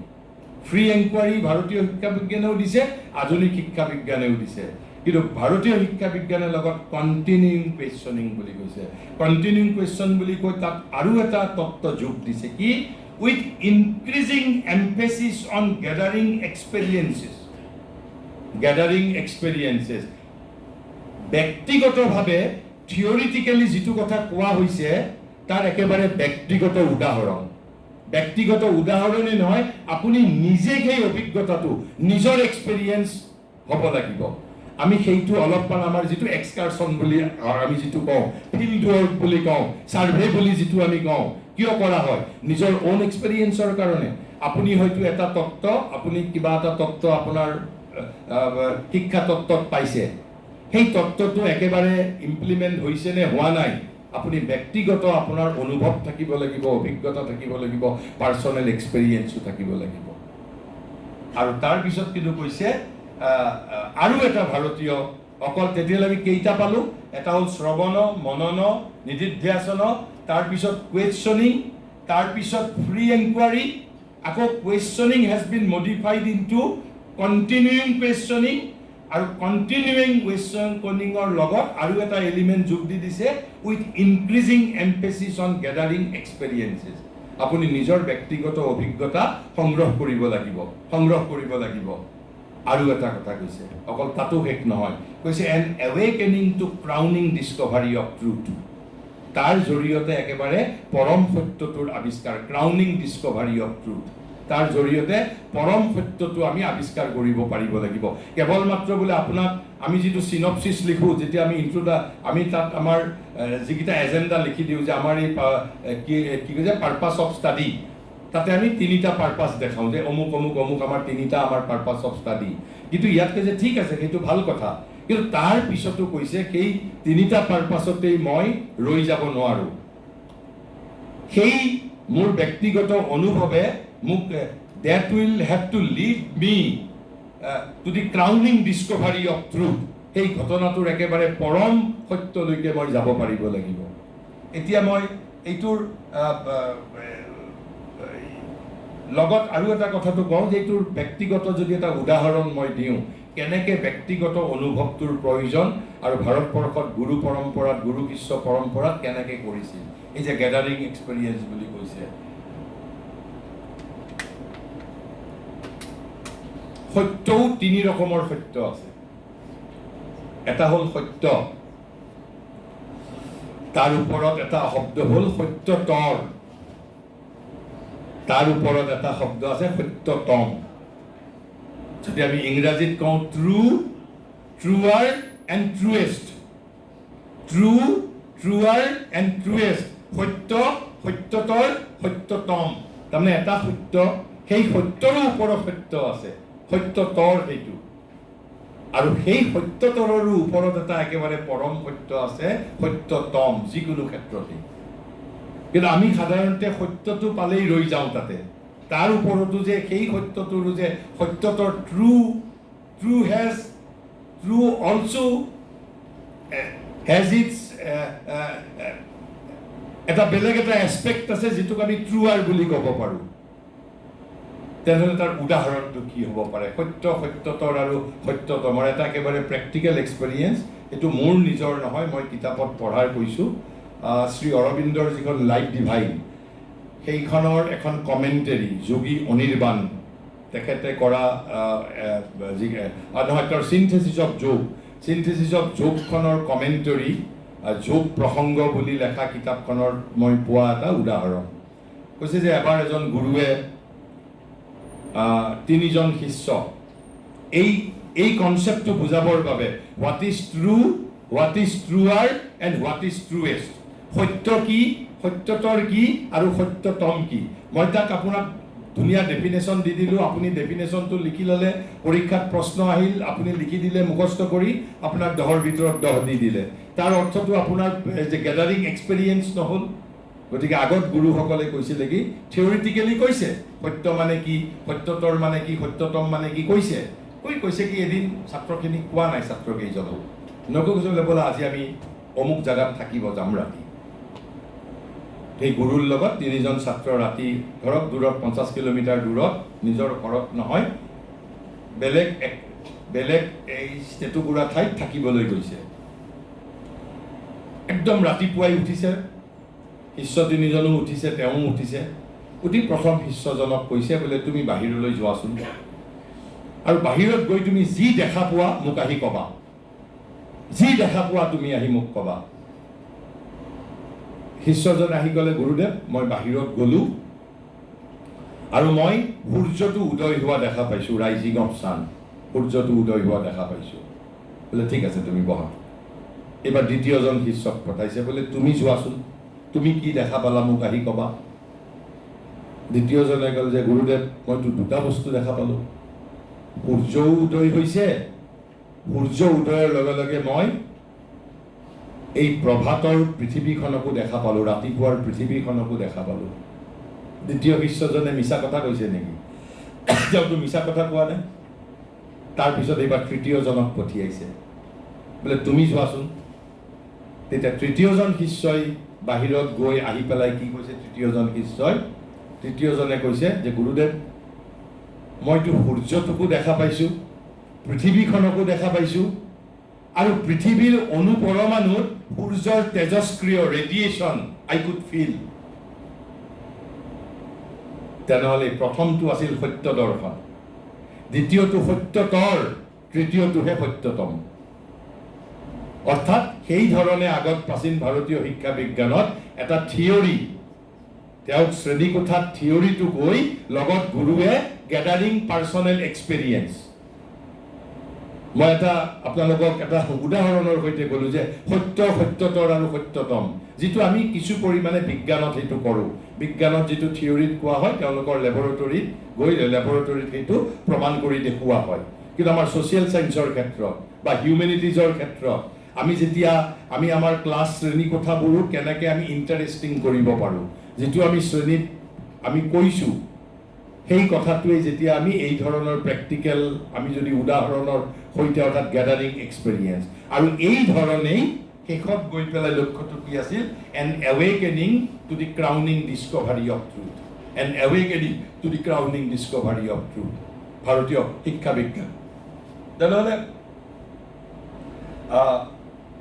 free enquiry ভাৰতীয় শিক্ষা বিজ্ঞানেও দিছে আধুনিক শিক্ষা বিজ্ঞানেও দিছে কিন্তু ভাৰতীয় শিক্ষা বিজ্ঞানৰ লগত কণ্টিনিউইং কুৱেশ্যনিং বুলি কৈছে কণ্টিনিউইং কুৱেশ্যন বুলি কৈ তাত আৰু এটা তত্ত্ব যোগ দিছে কি with increasing এম্ফেচিছ on gathering experiences ব্যক্তিগতভাৱে থিয়ৰিটিকেলি যিটো কথা কোৱা হৈছে তাৰ একেবাৰে ব্যক্তিগত উদাহৰণেই নহয় আপুনি নিজে সেই অভিজ্ঞতাটো নিজৰ এক্সপেৰিয়েঞ্চ হ'ব লাগিব আমি সেইটো অলপমান আমাৰ যিটো এক্সকাৰচন বুলি আমি যিটো কওঁ ফিল্ড ৱৰ্ক বুলি কওঁ ছাৰ্ভে বুলি যিটো আমি কওঁ কিয় কৰা হয় নিজৰ অ'ন এক্সপেৰিয়েঞ্চৰ কাৰণে আপুনি হয়তো এটা তত্ত্ব আপুনি কিবা এটা তত্ত্ব আপোনাৰ শিক্ষা তত্ত্বত পাইছে সেই তত্ত্বটো একেবাৰে ইমপ্লিমেণ্ট হৈছে নে হোৱা নাই আপুনি ব্যক্তিগত আপোনাৰ অনুভৱ থাকিব লাগিব অভিজ্ঞতা থাকিব লাগিব পাৰ্চনেল এক্সপেৰিয়েঞ্চো থাকিব লাগিব আৰু তাৰপিছত কিন্তু কৈছে আৰু এটা ভাৰতীয় অকল তেতিয়াহ'লে আমি কেইটা পালোঁ এটা হ'ল শ্ৰৱণ মনন নিদিধ্যাসন তাৰপিছত কুৱেশ্যনিং তাৰপিছত ফ্ৰী এনকুৱাৰী আকৌ কুৱেশ্যনিং হেজ বিন মডিফাইড ইনটু কণ্টিনিউইং কুৱেশ্যনিং আৰু কণ্টিনিউইং কুৱেশ্যনিঙৰ লগত আৰু এটা এলিমেণ্ট যোগ দি দিছে with increasing এম্ফেচিছ on gathering experiences আপুনি নিজৰ ব্যক্তিগত অভিজ্ঞতা সংগ্ৰহ কৰিব লাগিব আৰু এটা কথা কৈছে অকল তাতো শেষ নহয় কৈছে এন এৱেকেনিং to crowning discovery of truth তাৰ জৰিয়তে একেবাৰে পৰম সত্যটোৰ আৱিষ্কাৰ ক্ৰাউনিং ডিস্কভাৰী অফ ট্ৰুথ তাৰ জৰিয়তে পৰম সত্যটো আমি আৱিষ্কাৰ কৰিব পাৰিব লাগিব কেৱল মাত্ৰ বোলে আপোনাক আমি যিটো চিনপচিছ লিখোঁ যেতিয়া আমি আমি তাত আমাৰ যিকেইটা এজেণ্ডা লিখি দিওঁ যে আমাৰ এই কি কৈছে পাৰ্পাছ অফ ষ্টাডি তাতে আমি তিনিটা পাৰ্পাছ দেখাওঁ যে অমুক আমাৰ তিনিটা আমাৰ পাৰ্পাছ অফ ষ্টাডি কিন্তু ইয়াত কৈছে ঠিক আছে সেইটো ভাল কথা কিন্তু তাৰ পিছতো কৈছে সেই তিনিটা পাৰ্পাছতেই মই ৰৈ যাব নোৱাৰোঁ সেই মোৰ ব্যক্তিগত অনুভৱে মোক that will have to lead me to the crowning discovery of truth সেই ঘটনাটোৰ একেবাৰে পৰম সত্যলৈকে মই যাব পাৰিব লাগিব এতিয়া মই এইটোৰ লগত আৰু এটা কথাটো কওঁ যে এইটোৰ ব্যক্তিগত যদি এটা উদাহৰণ মই দিওঁ কেনেকৈ ব্যক্তিগত অনুভৱটোৰ প্ৰয়োজন আৰু ভাৰতবৰ্ষত গুৰু পৰম্পৰাত গুৰু শিষ্য পৰম্পৰাত কেনেকৈ কৰিছিল এই যে গেডাৰিং এক্সপেৰিয়েঞ্চ বুলি কৈছে সত্যও তিনি ৰকমৰ সত্য আছে এটা হ'ল সত্য তাৰ ওপৰত এটা শব্দ হ'ল সত্যতৰ তাৰ ওপৰত এটা শব্দ আছে সত্যতম যদি আমি ইংৰাজীত কওঁ ট্ৰুৱাৰ এণ্ড ট্ৰুৱেষ্ট ট্ৰুৱাৰ এণ্ড ট্ৰুৱেষ্ট সত্য সত্যতৰ সত্যতম তাৰমানে এটা সত্য সেই সত্যৰো ওপৰত সত্য আছে সত্যতৰ সেইটো আৰু সেই সত্যতৰৰো ওপৰত এটা একেবাৰে পৰম সত্য আছে সত্যতম যিকোনো ক্ষেত্ৰতে কিন্তু আমি সাধাৰণতে সত্যটো পালেই ৰৈ যাওঁ তাৰ ওপৰতো যে সেই সত্যটোৰো যে সত্যতৰ ট্ৰু অলছো হেজ ইটছ এটা বেলেগ এটা এছপেক্ট আছে যিটোক আমি ট্ৰুৱাৰ বুলি ক'ব পাৰোঁ। তেনেহ'লে তাৰ উদাহৰণটো কি হ'ব পাৰে? সত্যতৰ আৰু সত্যতমৰ এটা একেবাৰে প্ৰেক্টিকেল এক্সপেৰিয়েঞ্চ। এইটো মোৰ নিজৰ নহয়, মই কিতাপত পঢ়াৰ কৈছোঁ। শ্ৰী অৰবিন্দৰ যিখন লাইফ ডিভাইন, সেইখনৰ এখন কমেণ্টেৰী যোগী অনিৰ্বাণ তেখেতে কৰা নহয়, তেওঁৰ চিন্থেচিছ অফ যোগখনৰ কমেণ্টৰী, যোগ প্ৰসংগ বুলি লেখা কিতাপখনৰ মই পোৱা এটা উদাহৰণ। কৈছে যে এবাৰ এজন গুৰুৱে 3জন শিষ্য এই কনচেপ্টটো বুজাবৰ বাবে what is truer and what is truest, সত্য কি, সত্যতৰ কি আৰু সত্যতম কি। মই তাক আপোনাক ধুনীয়া ডেফিনেশ্যন দি দিলোঁ, আপুনি ডেফিনেশ্যনটো লিখি ল'লে, পৰীক্ষাত প্ৰশ্ন আহিল, আপুনি লিখি দিলে মুখস্থ কৰি, আপোনাক 10ৰ ভিতৰত 10 দি দিলে। তাৰ অৰ্থটো আপোনাৰ যে গেডাৰিং এক্সপেৰিয়েঞ্চ নহ'ল। গতিকে আগত গুৰুসকলে কৈছিলে কি, থিয়ৰিটিকেলি কৈছে সত্য মানে কি, সত্যতৰ মানে কি, সত্যতম মানে কি কৈছে কি এদিন ছাত্ৰখিনিক কোৱা নাই, ছাত্ৰকেইজনক নকৈ কৈছে বোলে আজি আমি অমুক জেগাত থাকিব যাম ৰাতি। সেই গুৰুৰ লগত 3জন ছাত্ৰ ৰাতি ধৰক দূৰত 50 কিলোমিটাৰ দূৰত, নিজৰ ঘৰত নহয়, বেলেগ এই টেটুগুৰা ঠাইত থাকিবলৈ গৈছে। একদম ৰাতিপুৱাই উঠিছে, শিষ্য 3জনো উঠিছে, তেওঁ উঠিছে। উঠি প্ৰথম শিষ্যজনক কৈছে বোলে তুমি বাহিৰলৈ যোৱাচোন, আৰু বাহিৰত গৈ তুমি যি দেখা পোৱা মোক আহি ক'বা, যি দেখা পোৱা তুমি আহি মোক ক'বা। শিষ্যজন আহি ক'লে, গুৰুদেৱ মই বাহিৰত গ'লোঁ আৰু মই সূৰ্যটো উদয় হোৱা দেখা পাইছোঁ, ৰাইজিং অফ ছান, সূৰ্যটো উদয় হোৱা দেখা পাইছোঁ। বোলে ঠিক আছে তুমি বহা। এইবাৰ 2য়জন শিষ্যক পঠাইছে, বোলে তুমি যোৱাচোন, তুমি কি দেখা পালা মোক আহি ক'বা। 2য়জনে ক'লে যে গুৰুদেৱ মইতো 2টা বস্তু দেখা পালোঁ, সূৰ্যও উদয় হৈছে, সূৰ্য উদয়ৰ লগে লগে মই এই প্ৰভাতৰ পৃথিৱীখনকো দেখা পালোঁ, ৰাতিপুৱাৰ পৃথিৱীখনকো দেখা পালোঁ। 2য় শিষ্যজনে মিছা কথা কৈছে নেকি? তেওঁতো মিছা কথা কোৱা নাই। তাৰপিছত এইবাৰ 3য়জনক পঠিয়াইছে, বোলে তুমি যোৱাচোন। তেতিয়া 3য়জন শিষ্যই বাহিৰত গৈ আহি পেলাই কি কৈছে, 3য়জন শিষ্যই, 3য়জনে কৈছে যে গুৰুদেৱ মইতো সূৰ্যটোকো দেখা পাইছোঁ, পৃথিৱীখনকো দেখা পাইছোঁ, আৰু পৃথিৱীৰ অনুপৰমাণুত সূৰ্যৰ তেজস্ক্ৰিয় ৰেডিয়েশ্যন আই কুড ফিল। তেনেহ'লে প্ৰথমটো আছিল সত্য দৰ্শন, দ্বিতীয়টো সত্যতৰ, তৃতীয়টোহে সত্যতম। অৰ্থাৎ সেই ধৰণে আগত প্ৰাচীন ভাৰতীয় শিক্ষা বিজ্ঞানত এটা থিয়ৰী, তেওঁক শ্ৰেণীকোঠাত থিয়ৰীটো কৈ লগত গুৰুৱে গেডাৰিং পাৰ্চনেল এক্সপেৰিয়েঞ্চ। মই আপোনালোকক এটা উদাহৰণৰ সৈতে ক'লোঁ যে সত্যতৰ আৰু সত্যতম, যিটো আমি কিছু পৰিমাণে বিজ্ঞানত সেইটো কৰোঁ। বিজ্ঞানত যিটো থিয়ৰীত কোৱা হয়, তেওঁলোকৰ লেবৰেটৰীত গৈ লেবৰেটৰীত সেইটো প্ৰমাণ কৰি দেখুওৱা হয়। কিন্তু আমাৰ ছ'চিয়েল ছায়েন্সৰ ক্ষেত্ৰত বা হিউমেনিটিজৰ ক্ষেত্ৰত আমি আমাৰ ক্লাছ শ্ৰেণীকোঠাবোৰো কেনেকৈ আমি ইণ্টাৰেষ্টিং কৰিব পাৰোঁ, যিটো আমি শ্ৰেণীত আমি কৈছোঁ, সেই কথাটোৱে যেতিয়া আমি এই ধৰণৰ প্ৰেক্টিকেল আমি যদি উদাহৰণৰ সৈতে অৰ্থাৎ গেডাৰিং এক্সপেৰিয়েঞ্চ, আৰু এই ধৰণেই শেষত গৈ পেলাই লক্ষ্যটো কি আছিল, এন এৱেকেনিং to the crowning discovery of truth, an এৱেকেনিং to the crowning discovery of truth, ভাৰতীয় শিক্ষা বিজ্ঞান। তেনেহ'লে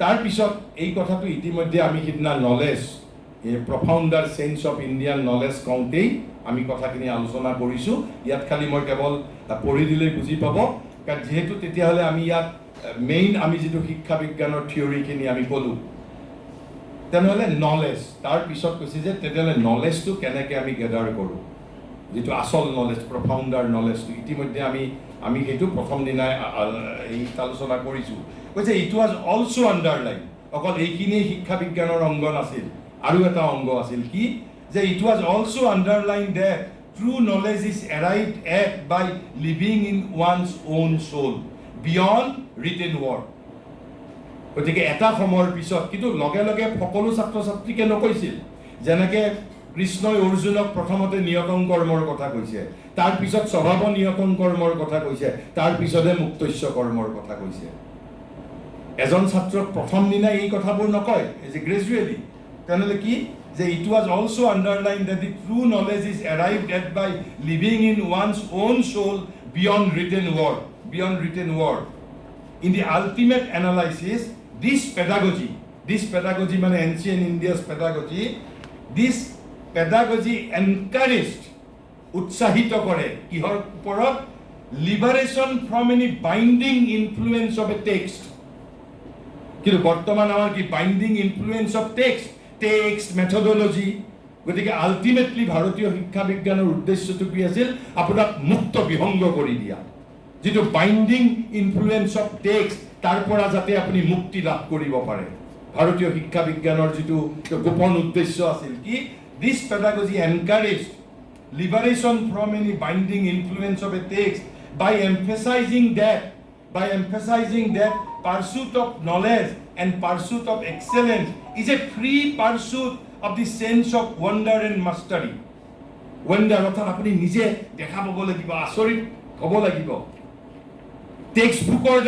তাৰপিছত এই কথাটো ইতিমধ্যে আমি সিদিনা নলেজ, এই প্ৰফাউণ্ডাৰ চেঞ্জ অফ ইণ্ডিয়ান নলেজ কওঁতেই আমি কথাখিনি আলোচনা কৰিছোঁ। ইয়াত খালি মই কেৱল পঢ়ি দিলেই বুজি পাব, কাৰণ যিহেতু তেতিয়াহ'লে আমি ইয়াত মেইন আমি যিটো শিক্ষা বিজ্ঞানৰ থিয়ৰিখিনি আমি ক'লোঁ। তেনেহ'লে নলেজ, তাৰপিছত কৈছে যে তেতিয়াহ'লে নলেজটো কেনেকৈ আমি গেডাৰ কৰোঁ, যিটো আচল নলেজ, প্ৰফাউণ্ডাৰ নলেজটো ইতিমধ্যে আমি সেইটো প্ৰথম দিনাই এই আলোচনা কৰিছোঁ। কৈছে ইট ৱাজ অলছ' আণ্ডাৰলাইন, অকল এইখিনিয়ে শিক্ষা বিজ্ঞানৰ অংগ নাছিল, আৰু এটা অংগ আছিল কি, যে it was also' underline that true knowledge is arrived at by living in one's own soul beyond written word. গতিকে এটা সময়ৰ পিছত, কিন্তু লগে লগে সকলো ছাত্ৰ ছাত্ৰীকে নকৈছিল, যেনেকৈ কৃষ্ণই অৰ্জুনক প্ৰথমতে নিয়তং কৰ্মৰ কথা কৈছে, তাৰ পিছত স্বভাৱ নিয়তং কৰ্মৰ কথা কৈছে, তাৰ পিছতহে মুক্তস্য কৰ্মৰ কথা কৈছে। এজন ছাত্ৰক প্ৰথম দিনা এই কথাবোৰ নকয়, যে গ্ৰেজুৱেলি। তেনেহ'লে কি যে it was also' underline that the true knowledge is arrived at by living in one's own soul beyond written word, beyond written word. In the ultimate analysis this pedagogy মানে ancient India's pedagogy, this pedagogy encouraged, উৎসাহিত কৰে কিহৰ ওপৰত? Liberation from any binding influence of a text. কিন্তু বৰ্তমান আমাৰ কি binding influence of text methodology. গতিকে আল্টিমেটলি ভাৰতীয় শিক্ষা বিজ্ঞানৰ উদ্দেশ্যটো কি আছিল? আপোনাক মুক্ত বিহংগ কৰি দিয়া। যিটো বাইণ্ডিং ইনফ্লুৱেঞ্চ অফ টেক্সট, তাৰ পৰা যাতে আপুনি মুক্তি লাভ কৰিব পাৰে। ভাৰতীয় শিক্ষা বিজ্ঞানৰ যিটো গোপন উদ্দেশ্য আছিল কি? দিছ pedagogy এনকাৰেজড liberation from any binding influence of a text by emphasizing that pursuit of knowledge and pursuit of excellence is a free pursuit of the sense of wonder and mastery. Wonder অর্থাৎ আপনি নিজে দেখা পাব লাগিব, আচৰিত হ'ব লাগিব। টেক্সটবুকৰ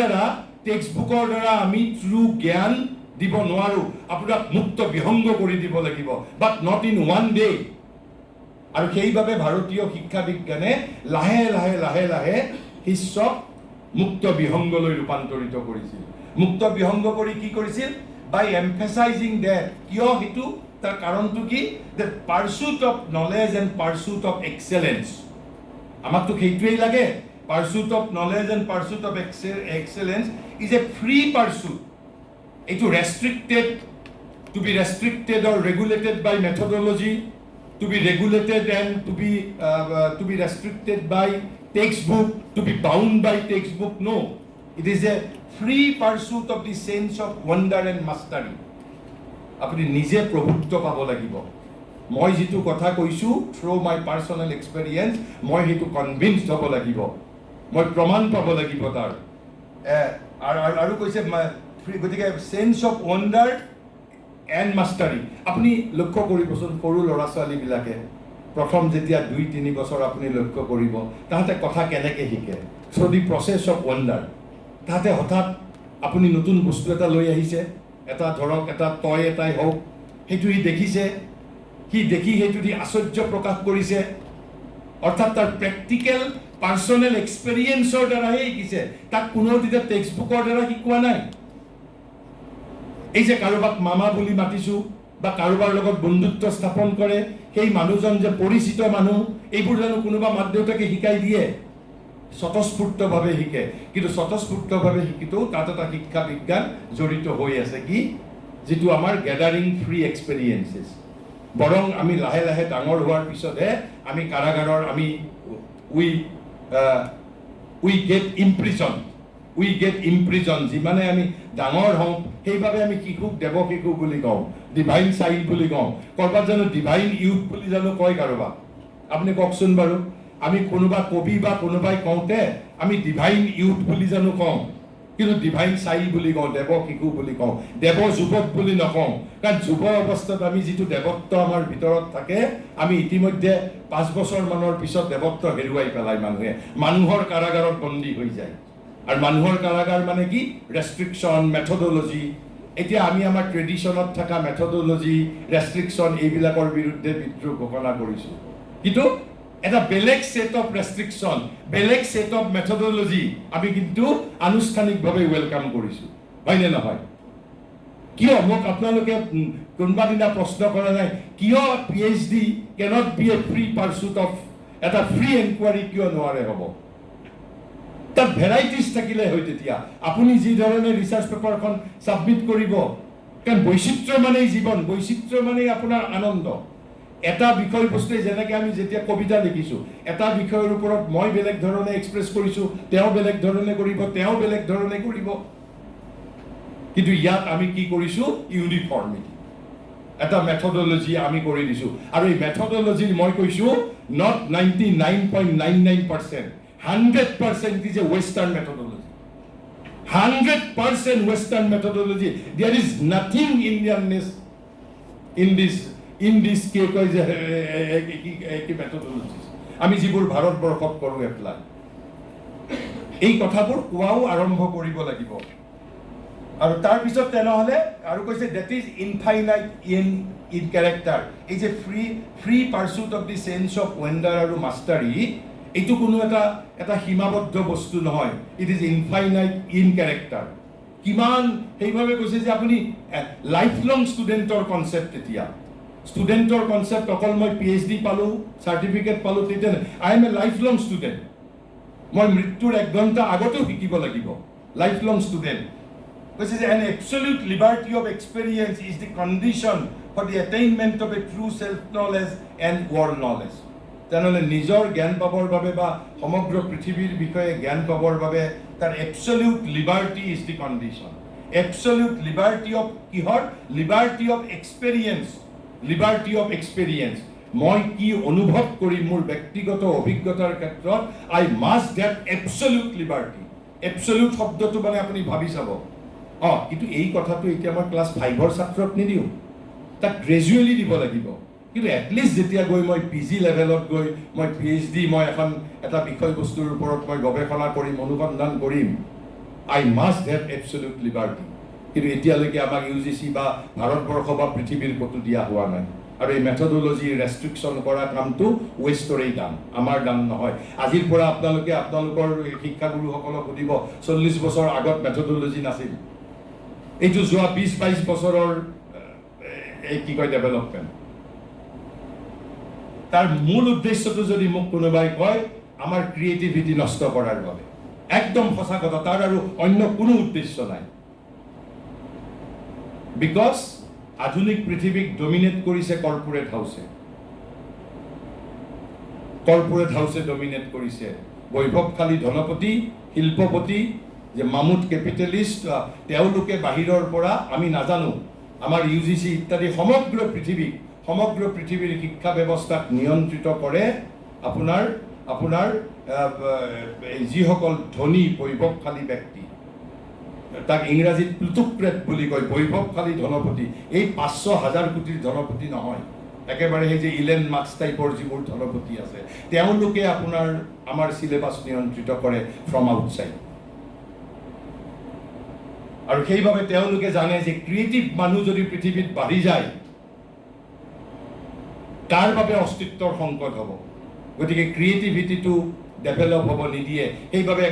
দ্বাৰা আমি ট্ৰু জ্ঞান দিব নোৱাৰোঁ, আপোনাক মুক্ত বিহংগ কৰি দিব লাগিব, বাট নট ইন ওৱান ডে। আৰু সেইবাবে ভাৰতীয় শিক্ষা বিজ্ঞানে লাহে লাহে শিষ্যক মুক্ত বিহংগলৈ ৰূপান্তৰিত কৰিছিল। মুক্ত বিহংগ কৰি কি কৰিছিল? By emphasising that. কিয় সেইটো? তাৰ কাৰণটো কি? The pursuit of knowledge and pursuit of excellence. আমাকতো সেইটোৱেই লাগে। Pursuit of knowledge and pursuit of excellence is a free pursuit. এইটো restricted, to be restricted or regulated by methodology, to be regulated and to be restricted by textbook, to be bound by textbook. No, it is a free pursuit of the sense of wonder and mastery. আপনি নিজে প্ৰভুত্ব পাব লাগিব। মই যিটো কথা কৈছো through মাই personal experience, মই সেইটো কনভিন্সড হ'ব লাগিব, মই প্ৰমাণ পাব লাগিব তাৰ। আৰু কৈছে গতিকে চেন্স অফ ৱণ্ডাৰ এণ্ড মাষ্টাৰী। আপুনি লক্ষ্য কৰিবচোন, সৰু ল'ৰা ছোৱালীবিলাকে প্ৰথম যেতিয়া 2-3 বছৰ আপুনি লক্ষ্য কৰিব, তাহাঁতে কথা কেনেকৈ শিকে। চ' দি প্ৰচেছ অফ ৱণ্ডাৰ। তাহাঁতে হঠাৎ আপুনি নতুন বস্তু এটা লৈ আহিছে, এটা ধৰক এটা টয় এটাই হওক, সেইটো সি দেখিছে, সি দেখি সেইটো দি আশ্চৰ্য প্ৰকাশ কৰিছে। অৰ্থাৎ তাৰ প্ৰেক্টিকেল পাৰ্চনেল এক্সপেৰিয়েঞ্চৰ দ্বাৰাহে শিকিছে, তাক কোনেও তেতিয়া টেক্সটবুকৰ দ্বাৰা শিকোৱা নাই। এই যে কাৰোবাক মামা বুলি মাতিছোঁ বা কাৰোবাৰ লগত বন্ধুত্ব স্থাপন কৰে, সেই মানুহজন যে পৰিচিত মানুহ, এইবোৰ জানো কোনোবা মাক দেউতাকে শিকাই দিয়ে? স্বতঃস্ফূৰ্তভাৱে শিকে। কিন্তু স্বতঃস্ফূৰ্তভাৱে শিকিতেও তাত এটা শিক্ষা বিজ্ঞান জড়িত হৈ আছে, কি? যিটো আমাৰ গেডাৰিং ফ্ৰী এক্সপেৰিয়েঞ্চেছ। বৰং আমি লাহে লাহে ডাঙৰ হোৱাৰ পিছতহে আমি কাৰাগাৰৰ উই গেট ইমপ্ৰিজন। যিমানে আমি ডাঙৰ হওঁ সেইবাবে আমি শিশুক দেৱ শিশু বুলি কওঁ, ডিভাইন চাইল্ড বুলি কওঁ। ক'ৰবাত জানো ডিভাইন ইউথ বুলি জানো কয় কাৰোবাক? আপুনি কওকচোন বাৰু। আমি কোনোবা কবি বা কোনোবাই কওঁতে আমি ডিভাইন ইউথ বুলি জানো কওঁ? কিন্তু ডিভাইন চাইল্ড বুলি কওঁ, দেৱ শিশু বুলি কওঁ, দেৱ যুৱক বুলি নকওঁ। কাৰণ যুৱ অৱস্থাত আমি যিটো দেৱত্ব আমাৰ ভিতৰত থাকে, আমি ইতিমধ্যে 5 বছৰমানৰ পিছত দেৱত্ব হেৰুৱাই পেলাই মানুহে, মানুহৰ কাৰাগাৰত বন্দী হৈ যায়। আৰু মানুহৰ কাৰাগাৰ মানে কি? Restriction, methodology. এতিয়া আমি আমাৰ ট্ৰেডিশ্যনত থকা মেথডলজি, ৰেষ্ট্ৰিকশ্যন, এইবিলাকৰ বিৰুদ্ধে বিদ্ৰোহ ঘোষণা কৰিছোঁ। কিন্তু এটা বেলেগ ছেট অফ ৰেষ্ট্ৰিকশ্যন, বেলেগ ছেট অফ মেথডলজি আমি কিন্তু আনুষ্ঠানিকভাৱে ৱেলকাম কৰিছোঁ, হয়নে নহয়? কিয়? মোক আপোনালোকে কোনোবা দিনা প্ৰশ্ন কৰা নাই, কিয় PhD can't be a free pursuit of, এটা ফ্ৰী এনকুৱাৰী কিয় নোৱাৰে হ'ব? তাত ভেৰাইটিজ থাকিলে হয়। তেতিয়া আপুনি যি ধৰণে ৰিচাৰ্চ পেপাৰখন ছাবমিট কৰিব, কাৰণ বৈচিত্ৰ্য মানেই জীৱন, বৈচিত্ৰ্য মানেই আপোনাৰ আনন্দ। এটা বিষয়বস্তুৱে, যেনেকৈ আমি যেতিয়া কবিতা লিখিছোঁ, এটা বিষয়ৰ ওপৰত মই বেলেগ ধৰণে এক্সপ্ৰেছ কৰিছোঁ, তেওঁ বেলেগ ধৰণে কৰিব, তেওঁ বেলেগ ধৰণে কৰিব। কিন্তু ইয়াত আমি কি কৰিছোঁ? ইউনিফৰ্মিটি, এটা মেথডলজি আমি কৰি দিছোঁ। আৰু এই মেথডলজিৰ মই কৈছোঁ not 99.99%, 100% is a Western methodology. 100% Western methodology. There is nothing Indianness in this in this কে কয় যে কি মেথডলজিছ আমি যিবোৰ ভাৰতবৰ্ষত কৰোঁ এপ্লাই, এই কথাবোৰ কোৱাও আৰম্ভ কৰিব লাগিব। আৰু তাৰপিছত তেনেহ'লে আৰু কৈছে that is infinite in character. এই যে free pursuit of the change of wonder আৰু মাষ্টাৰী, এইটো কোনো এটা সীমাবদ্ধ বস্তু নহয়। It is infinite in character. কিমান সেইভাবে কৈছে যে আপুনি লাইফ লং ষ্টুডেণ্টৰ কনচেপ্ট। এতিয়া ষ্টুডেণ্টৰ কনচেপ্ট অকল মই PhD পালোঁ, চাৰ্টিফিকেট পালোঁ তেতিয়া I M A life long student. মই মৃত্যুৰ 1 ঘণ্টা আগতেও শিকিব লাগিব। লাইফ লং ষ্টুডেণ্ট কৈছে যে an absolute liberty of experience is the condition for the attainment of a true self knowledge and world knowledge. তেনেহ'লে নিজৰ জ্ঞান পাবৰ বাবে বা সমগ্ৰ পৃথিৱীৰ বিষয়ে জ্ঞান পাবৰ বাবে তাৰ absolute liberty is the condition. Absolute liberty of কিহৰ? Liberty of experience. Liberty of experience. মই কি অনুভৱ কৰি মোৰ ব্যক্তিগত অভিজ্ঞতাৰ ক্ষেত্ৰত I must have absolute liberty. Absolute শব্দটো মানে আপুনি ভাবি চাব। কিন্তু এই কথাটো এতিয়া মই ক্লাছ 5ৰ ছাত্ৰক নিদিওঁ, তাক গ্ৰেজুৱেলি দিব লাগিব। কিন্তু এটলিষ্ট যেতিয়া গৈ মই PG লেভেলত গৈ মই PhD মই এটা বিষয়বস্তুৰ ওপৰত মই গৱেষণা কৰিম, অনুসন্ধান কৰিম, আই মাষ্ট হেভ এবছলিউট লিবাৰ্টি। কিন্তু এতিয়ালৈকে আমাক UGC বা ভাৰতবৰ্ষ বা পৃথিৱীৰ ক'তো দিয়া হোৱা নাই। আৰু এই মেথডলজি ৰেষ্ট্ৰিকশ্যন কৰা কামটো ৱেষ্টৰেই দাম, আমাৰ দাম নহয়। আজিৰ পৰা আপোনালোকৰ শিক্ষাগুৰুসকলক সুধিব 40 বছৰ আগত মেথডলজি নাছিল। এইটো যোৱা 20-22 বছৰৰ কি কয় ডেভেলপমেণ্ট। তাৰ মূল উদ্দেশ্যটো যদি মোক কোনোবাই কয় আমাৰ ক্ৰিয়েটিভিটি নষ্ট কৰাৰ বাবে, একদম সঁচা কথা। তাৰ আৰু অন্য কোনো উদ্দেশ্য নাই। বিকজ আধুনিক পৃথিৱীক ডমিনেট কৰিছে কৰ্পোৰেট হাউচে। কৰ্পোৰেট হাউচে ডমিনেট কৰিছে। বৈভৱশালী ধনপতি, শিল্পপতি, যে মামুঠ কেপিটেলিষ্ট, তেওঁলোকে বাহিৰৰ পৰা আমি নাজানো আমাৰ UGC ইত্যাদি সমগ্ৰ পৃথিৱীৰ শিক্ষা ব্যৱস্থাক নিয়ন্ত্ৰিত কৰে আপোনাৰ যিসকল ধনী বৈভৱশালী ব্যক্তি, তাক ইংৰাজীত প্লুটোক্ৰেট বুলি কয়, বৈভৱশালী ধনপতি। এই 500,000 কোটিৰ ধনপতি নহয়, একেবাৰে সেই যে ইলেন মাস্ক টাইপৰ যিবোৰ ধনপতি আছে, তেওঁলোকে আমাৰ চিলেবাছ নিয়ন্ত্ৰিত কৰে ফ্ৰম আউটছাইড। আৰু সেইবাবে তেওঁলোকে জানে যে ক্ৰিয়েটিভ মানুহ যদি পৃথিৱীত বাঢ়ি যায় তাৰ বাবে অস্তিত্বৰ সংকট হ'ব। গতিকে ক্ৰিয়েটিভিটিটো ডেভেলপ হ'ব নিদিয়ে। সেইবাবে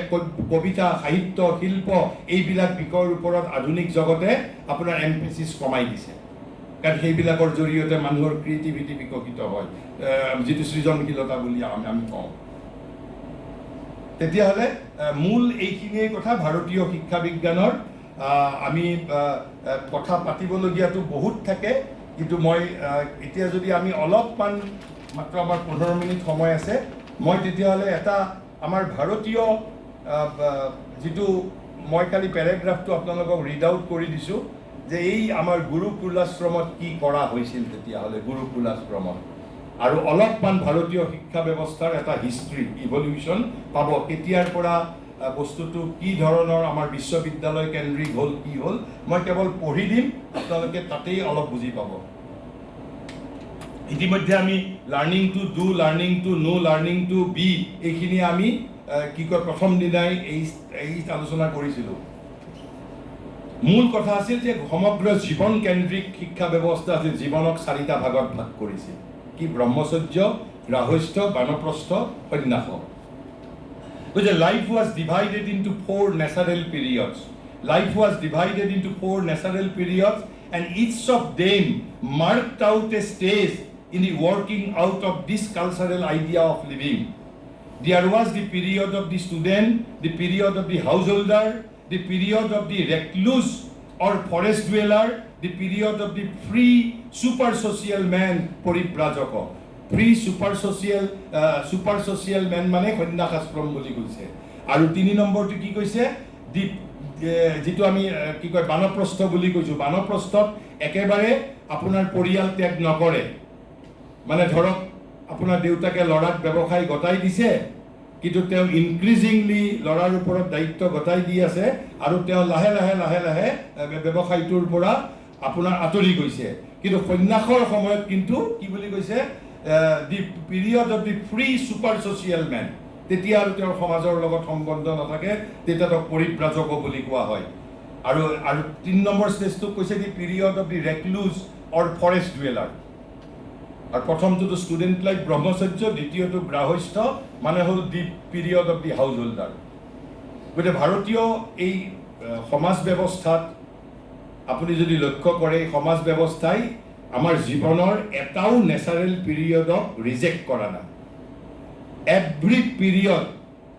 কবিতা, সাহিত্য, শিল্প এইবিলাক বিষয়ৰ ওপৰত আধুনিক জগতে আপোনাৰ এমফেচিছ কমাই দিছে। কাৰণ সেইবিলাকৰ জৰিয়তে মানুহৰ ক্ৰিয়েটিভিটি বিকশিত হয়, যিটো সৃজনশীলতা বুলি আমি কওঁ। তেতিয়াহ'লে মূল এইখিনিয়ে কথা ভাৰতীয় শিক্ষা বিজ্ঞানৰ। আমি কথা পাতিবলগীয়াটো বহুত থাকে, কিন্তু মই এতিয়া যদি আমি অলপমান, মাত্ৰ আমাৰ 15 মিনিট সময় আছে, মই তেতিয়াহ'লে এটা আমাৰ ভাৰতীয় যিটো মই কালি পেৰাগ্ৰাফটো আপোনালোকক ৰিড আউট কৰি দিছোঁ যে এই আমাৰ গুৰুকুলাশ্ৰমত কি কৰা হৈছিল তেতিয়াহ'লে গুৰুকুলাশ্ৰমত, আৰু অলপমান ভাৰতীয় শিক্ষা ব্যৱস্থাৰ এটা হিষ্ট্ৰী, ইভলিউশ্যন পাব। কেতিয়াৰ পৰা বস্তুটো কি ধৰণৰ আমাৰ বিশ্ববিদ্যালয় কেন্দ্ৰিক হ'ল, কি হ'ল, মই কেৱল পঢ়ি দিম, আপোনালোকে তাতেই অলপ বুজি পাব। ইতিমধ্যে আমি learning to do, learning to know, learning to be, এইখিনি আমি প্ৰথম দিনাই এই আলোচনা কৰিছিলোঁ। মূল কথা আছিল যে সমগ্ৰ জীৱন কেন্দ্ৰিক শিক্ষা ব্যৱস্থা আছিল, জীৱনক 4টা ভাগত ভাগ কৰিছিল। কি? ব্ৰহ্মচৰ্য, গৃহস্থ, বানপ্ৰস্থ, সন্ন্যাস। Life was divided into 4 natural periods. Life was divided into 4 natural periods, and each of them marked out a stage in the working out of this cultural idea of living. There was the period of the student, the period of the householder, the period of the recluse or forest dweller, the period of the free super social man, poribrajaka. Free super social man মানে সন্ন্যাস আশ্ৰম বুলি কৈছে। আৰু 3 নম্বৰটো কি কৈছে? যিটো আমি কি কয় বানপ্ৰস্থ বুলি কৈছোঁ। বানপ্ৰস্থত একেবাৰে আপোনাৰ পৰিয়াল ত্যাগ নকৰে। মানে ধৰক আপোনাৰ দেউতাকে ল'ৰাক ব্যৱসায় গতাই দিছে, কিন্তু তেওঁ ইনক্ৰিজিংলি ল'ৰাৰ ওপৰত দায়িত্ব গতাই দি আছে, আৰু তেওঁ লাহে লাহে ব্যৱসায়টোৰ পৰা আপোনাৰ আঁতৰি গৈছে, কিন্তু সন্ন্যাসৰ সময়ত কিন্তু কি বুলি কৈছে, the period of the free super social man, তেতিয়া আৰু তেওঁৰ সমাজৰ লগত সম্বন্ধ নাথাকে, তেতিয়া তেওঁক পৰিব্ৰাজক বুলি কোৱা হয়। আৰু 3 নম্বৰ ষ্টেজটোক কৈছে the period of the recluse or forest dweller. আৰু প্ৰথমটোতো ষ্টুডেণ্ট লাইফ ব্ৰহ্মচৰ্য, দ্বিতীয়টো গ্ৰাহস্থ, মানে হ'ল the period of the householder. গতিকে ভাৰতীয় এই সমাজ ব্যৱস্থাত আপুনি যদি লক্ষ্য কৰে, সমাজ ব্যৱস্থাই আমাৰ জীৱনৰ এটাও নেচাৰেল পিৰিয়ডক ৰিজেক্ট কৰা নাই। Every period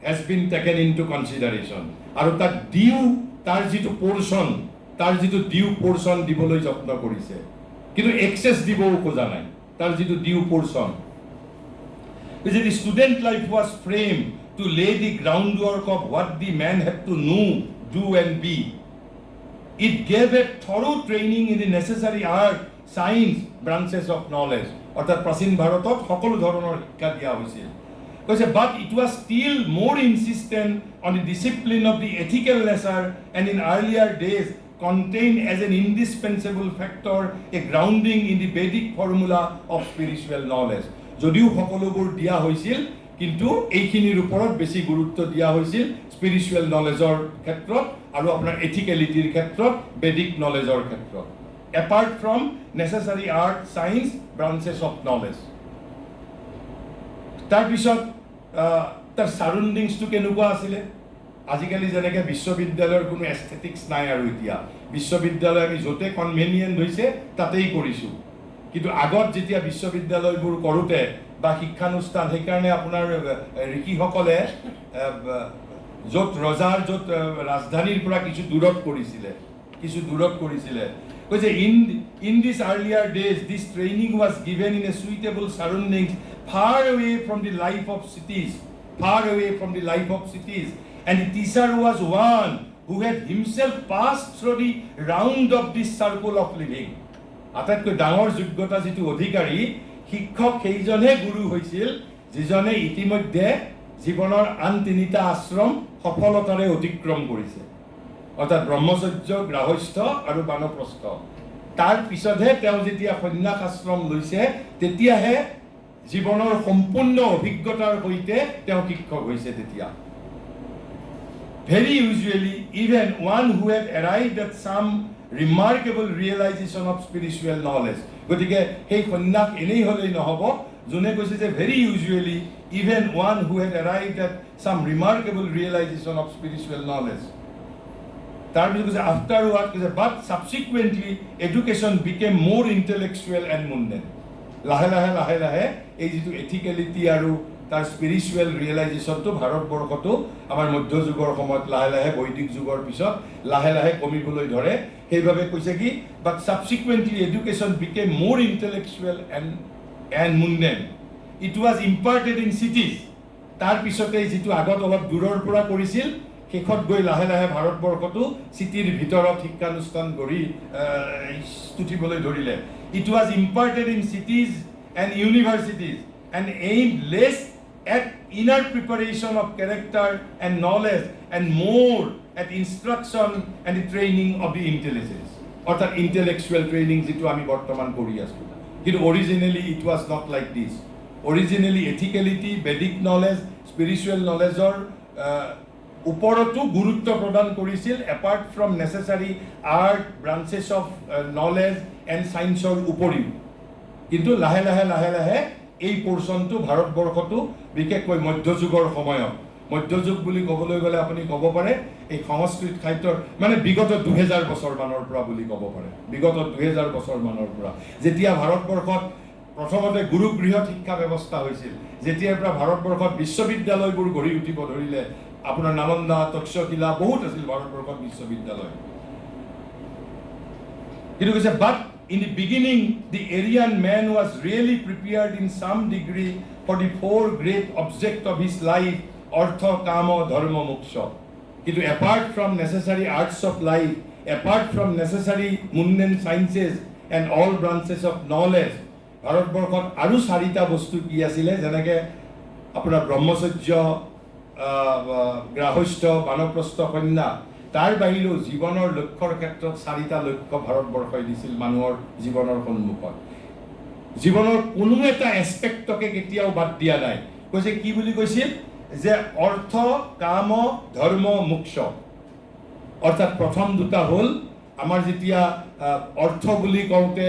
has been taken into consideration, আৰু তাৰ যিটো ডিউ পৰ্চন দিবলৈ যত্ন কৰিছে, কিন্তু এক্সেছ দিবও খোজা নাই, তাৰ যিটো ডিউ portion. The student life was framed to lay the groundwork of what the man had to know, do and be. It gave a thorough training in the necessary art, science, branches of knowledge. অর্থাৎ প্ৰাচীন ভাৰতত সকলো ধৰণৰ শিক্ষা দিয়া হৈছিল। কৈছে, but it was still more insistent on the discipline of the ethical nature, and in earlier days contained as an indispensable factor a grounding in the Vedic formula of spiritual knowledge. যদিও সকলোবোৰ দিয়া হৈছিল, কিন্তু এইখিনিৰ ওপৰত বেছি গুৰুত্ব দিয়া হৈছিল স্পিৰিচুৱেল নলেজৰ ক্ষেত্ৰত আৰু আপোনাৰ এথিকেলিটিৰ ক্ষেত্ৰত, বেদিক নলেজৰ ক্ষেত্ৰত, apart from necessary art, science, branches of knowledge. তাৰপিছত তাৰ চাৰাউণ্ডিংছটো কেনেকুৱা আছিলে? আজিকালি যেনেকৈ বিশ্ববিদ্যালয়ৰ কোনো এস্থেটিক্স নাই, আৰু এতিয়া বিশ্ববিদ্যালয় আমি য'তে কনভেনিয়েণ্ট হৈছে তাতেই কৰিছোঁ। কিন্তু আগত যেতিয়া বিশ্ববিদ্যালয়বোৰ কৰোঁতে বা শিক্ষানুষ্ঠান, সেইকাৰণে আপোনাৰ ঋষিসকলে য'ত ৰজাৰ য'ত ৰাজধানীৰ পৰা কিছু দূৰত কৰিছিলে, কৈছে in this earlier days this training was given in a suitable surroundings far away from the life of cities, and the teacher was one who had himself passed through the round of this circle of living. আটাইতকৈ ডাঙৰ যোগ্যতা যিটো অধিকাৰী, শিক্ষক সেইজনহে গুৰু হৈছিল যিজনে ইতিমধ্যে জীৱনৰ আন 3টা আশ্ৰম সফলতাৰে অতিক্ৰম কৰিছে, অৰ্থাৎ ব্ৰহ্মচৰ্য, গ্ৰাহস্থ আৰু বানপ্ৰস্থ। তাৰ পিছতহে তেওঁ যেতিয়া সন্ন্যাস আশ্ৰম লৈছে, তেতিয়াহে জীৱনৰ সম্পূৰ্ণ অভিজ্ঞতাৰ সৈতে তেওঁ শিক্ষক হৈছে। তেতিয়া very usually even one who had arrived at some remarkable realization of spiritual knowledge. গতিকে সেই সন্ন্যাস এনেই হ'লেই নহ'ব, যোনে কৈছে যে very usually even one who had arrived at some remarkable realization of spiritual knowledge. তাৰপিছত কৈছে afterward, কৈছে but subsequently education became more intellectual and mundane. লাহে লাহে এই যিটো এথিকেলিটি আৰু তাৰ স্পিৰিচুৱেল ৰিয়েলাইজেশ্যনটো ভাৰতবৰ্ষতো আমাৰ মধ্যযুগৰ সময়ত লাহে লাহে বৈদিক যুগৰ পিছত লাহে লাহে কমিবলৈ ধৰে। সেইবাবে কৈছে কি, but subsequently education became more intellectual and mundane. It was imparted in cities. তাৰপিছতে যিটো আগত অলপ দূৰৰ পৰা কৰিছিল, শেষত গৈ লাহে লাহে ভাৰতবৰ্ষতো চিটিৰ ভিতৰত শিক্ষানুষ্ঠান গঢ়ি উঠিবলৈ ধৰিলে। It was imparted in cities and universities and aimed less at inner preparation of character and knowledge and more at instruction and the training of the intelligence, অর্থাৎ intellectual training যেটো আমি বৰ্তমান কৰি আছো। কিন্তু originally it was not like this. Originally ethicality, Vedic knowledge, spiritual knowledgeৰ ওপৰতো গুৰুত্ব প্ৰদান কৰিছিল, apart from necessary art, branches of knowledge and scienceৰ উপৰিও। কিন্তু লাহে লাহে এই পোৰ্চনটো ভাৰতবৰ্ষতো বিশেষকৈ মধ্যযুগৰ সময়ত, মধ্যযুগ বুলি ক'বলৈ গ'লে আপুনি ক'ব পাৰে এই সংস্কৃত সাহিত্যৰ মানে বিগত 2000 বছৰ মানৰ পৰা বুলি ক'ব পাৰে, বিগত 2000 বছৰ মানৰ পৰা, যেতিয়া ভাৰতবৰ্ষত প্ৰথমতে গুৰুগৃহত শিক্ষা ব্যৱস্থা হৈছিল, যেতিয়াৰ পৰা ভাৰতবৰ্ষত বিশ্ববিদ্যালয়বোৰ গঢ়ি উঠিব ধৰিলে, আপোনাৰ নালন্দা, তক্ষশিলা বহুত আছিল ভাৰতবৰ্ষত বিশ্ববিদ্যালয়। কিন্তু কৈছে বাট in the beginning, the Aryan man was really prepared in some degree for the 4 great objects of his life, artha, kama, dharma, moksha. কিন্তু apart from necessary arts of life, apart from necessary mundane sciences and all branches of knowledge, ভাৰতবৰ্ষত আৰু 4টা বস্তু কি আছিলে, যেনেকৈ আপোনাৰ ব্ৰহ্মচৰ্য, গ্ৰাহস্থ, বানপ্ৰস্থ, সন্ন্যাস, তাৰ বাহিৰেও জীৱনৰ লক্ষ্যৰ ক্ষেত্ৰত 4টা লক্ষ্য ভাৰতবৰ্ষই দিছিল মানুহৰ জীৱনৰ সন্মুখত। জীৱনৰ কোনো এটা এছপেক্টকে কেতিয়াও বাদ দিয়া নাই। কৈছে কি বুলি কৈছিল যে অৰ্থ কাম ধৰ্ম মোক্ষ। অৰ্থাৎ প্ৰথম দুটা হ'ল আমাৰ যেতিয়া অৰ্থ বুলি কওঁতে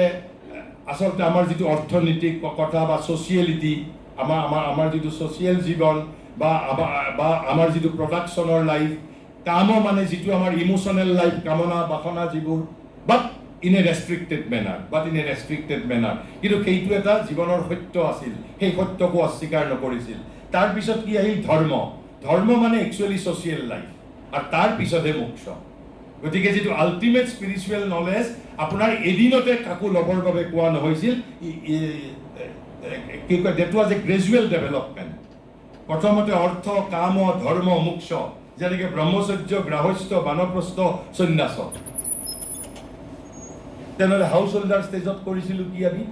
আচলতে আমাৰ যিটো অৰ্থনৈতিক কথা বা ছ'চিয়েলিটি, আমাৰ যিটো ছ'চিয়েল জীৱন বা আমাৰ যিটো প্ৰডাকশ্যনৰ লাইফ, কাম মানে যিটো আমাৰ ইম'চনেল লাইফ, কামনা বাসনা যিবোৰ, বাট ইন এ ৰেষ্ট্ৰিক্টেড মেনাৰ। কিন্তু সেইটো এটা জীৱনৰ সত্য আছিল, সেই সত্যকো অস্বীকাৰ নকৰিছিল। তাৰপিছত কি আহিল ধৰ্ম মানে একচুৱেলি ছ'চিয়েল লাইফ, আৰু তাৰ পিছতহে মোক্ষ। গতিকে যিটো আল্টিমেট স্পিৰিচুৱেল নলেজ আপোনাৰ এদিনতে কাকো ল'বৰ বাবে কোৱা নহৈছিল, কি কয়, that was a gradual development. প্ৰথমতে অৰ্থ কাম ধৰ্ম মোক্ষ, যেনেকৈ ব্ৰহ্মচৰ্য গৃহস্থ বানপ্ৰস্থ সন্ন্যাস। তেনেহ'লে হাউচ হোল্ডাৰ ষ্টেজত কৰিছিলোঁ কি আমি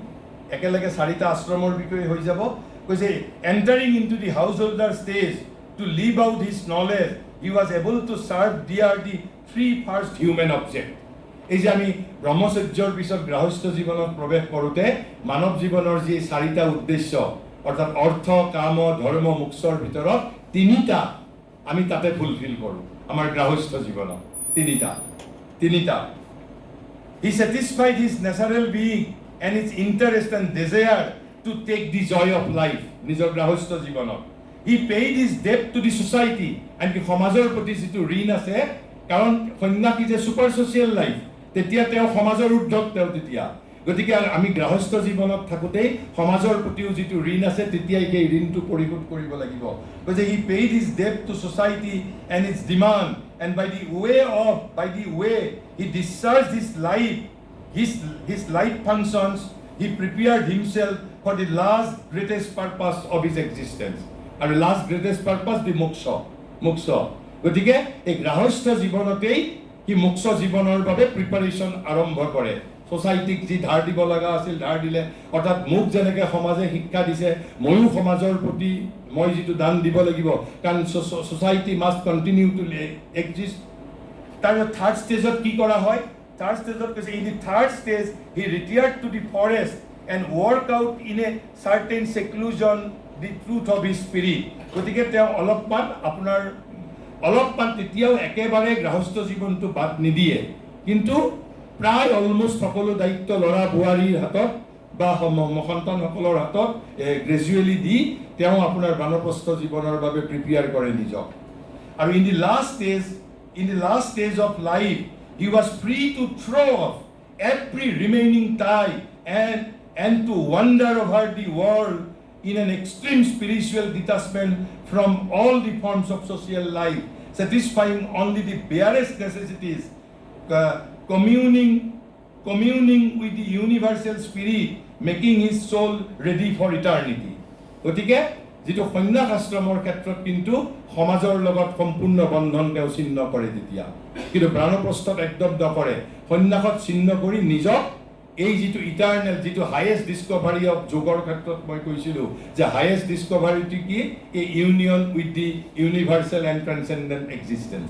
একেলগে 4টা আশ্ৰমৰ বিষয়ে হৈ যাব। কৈছে entering into the householder stage to live out his knowledge he was able to serve the 3 first human object. এই যে আমি ব্ৰহ্মচৰ্যৰ পিছত গৃহস্থ জীৱনত প্ৰৱেশ কৰোঁতে মানৱ জীৱনৰ যি 4টা উদ্দেশ্য, অৰ্থাৎ অৰ্থ কাম ধৰ্ম মোক্ষৰ ভিতৰত 3টা আমি তাতে ফুলফিল কৰোঁ আমাৰ গৃহস্থ জীৱনত। 3টা He satisfied his natural being and his interest and desire to take the joy of life নিজৰ গৃহস্থ জীৱনত। He paid his debt to the society, আনকি সমাজৰ প্ৰতি যিটো ঋণ আছে, কাৰণ সন্ন্যাসী যে ছুপাৰ ছ'চিয়েল লাইফ, তেতিয়া তেওঁ সমাজৰ ঊৰ্ধত তেতিয়া। গতিকে আমি গৃহস্থ জীৱনত থাকোঁতেই সমাজৰ প্ৰতিও যিটো ঋণ আছে তেতিয়াই সেই ঋণটো পৰিশোধ কৰিব লাগিব। গতিকে he paid his debt to society and its demand and by the way he discharge his life functions, he prepared himself for the last greatest purpose of his existence. আৰু last greatest purpose the moksha. গতিকে এই গৃহস্থ জীৱনতেই সি মোক্ষ জীৱনৰ বাবে preparation আৰম্ভ কৰে। ছ'চাইটিক যি ধাৰ দিব লগা আছিল ধাৰ দিলে, অৰ্থাৎ মোক যেনেকৈ সমাজে শিক্ষা দিছে ময়ো সমাজৰ প্ৰতি মই যিটো দান দিব লাগিব, কাৰণ society must continue to exist. তাৰপিছত 3rd ষ্টেজত কি কৰা হয়? 3rd ষ্টেজত কৈছে in the 3rd stage he retired to the forest and work out in a certain seclusion the truth of his spirit. গতিকে তেওঁ অলপমান তেতিয়াও একেবাৰে গৃহস্থ জীৱনটো বাদ নিদিয়ে, কিন্তু প্ৰায় অলমষ্ট সকলো দায়িত্ব ল'ৰা বোৱাৰীৰ হাতত বা সন্তানসকলৰ হাতত গ্ৰেজুৱেলি দি তেওঁ আপোনাৰ বানপ্ৰস্থ জীৱনৰ বাবে প্ৰিপেয়াৰ কৰে নিজক। আৰু in the last stage of life he was free to throw' off every remaining tie and to wander over the world in an extreme spiritual detachment from all the forms of social life, satisfying only the barest necessities, communing with the universal spirit, making his soul ready for eternity. গতিকে যিটো সন্ন্যাস আশ্ৰমৰ ক্ষেত্ৰত কিন্তু সমাজৰ লগত সম্পূৰ্ণ বন্ধন তেওঁ ছিন্ন কৰে তেতিয়া, কিন্তু বানপ্ৰস্থত একদম নকৰে। সন্ন্যাসত ছিন্ন কৰি নিজক এই যিটো ইটাৰনেল, যিটো হায়েষ্ট ডিস্কভাৰী অফ যোগৰ ক্ষেত্ৰত মই কৈছিলোঁ যে হায়েষ্ট ডিস্কভাৰীটো কি? এই union with the universal and transcendent existence.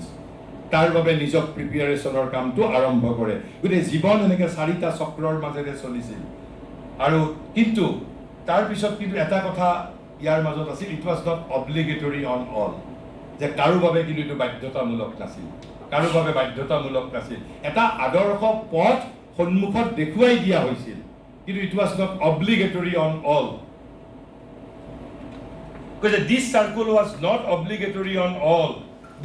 তাৰ বাবে নিজক প্ৰিপেয়াৰেশ্যনৰ কামটো আৰম্ভ কৰে। গতিকে জীৱন এনেকৈ 4টা চক্ৰৰ মাজেৰে চলিছিল। আৰু কিন্তু তাৰপিছত কিন্তু এটা কথা ইয়াৰ মাজত আছিল, it was not obligatory on all, যে কাৰো বাবে কিন্তু এইটো বাধ্যতামূলক নাছিল। এটা আদৰ্শ পথ সন্মুখত দেখুৱাই দিয়া হৈছিল, কিন্তু it was not obligatory on all. Because this circle was not obligatory on all.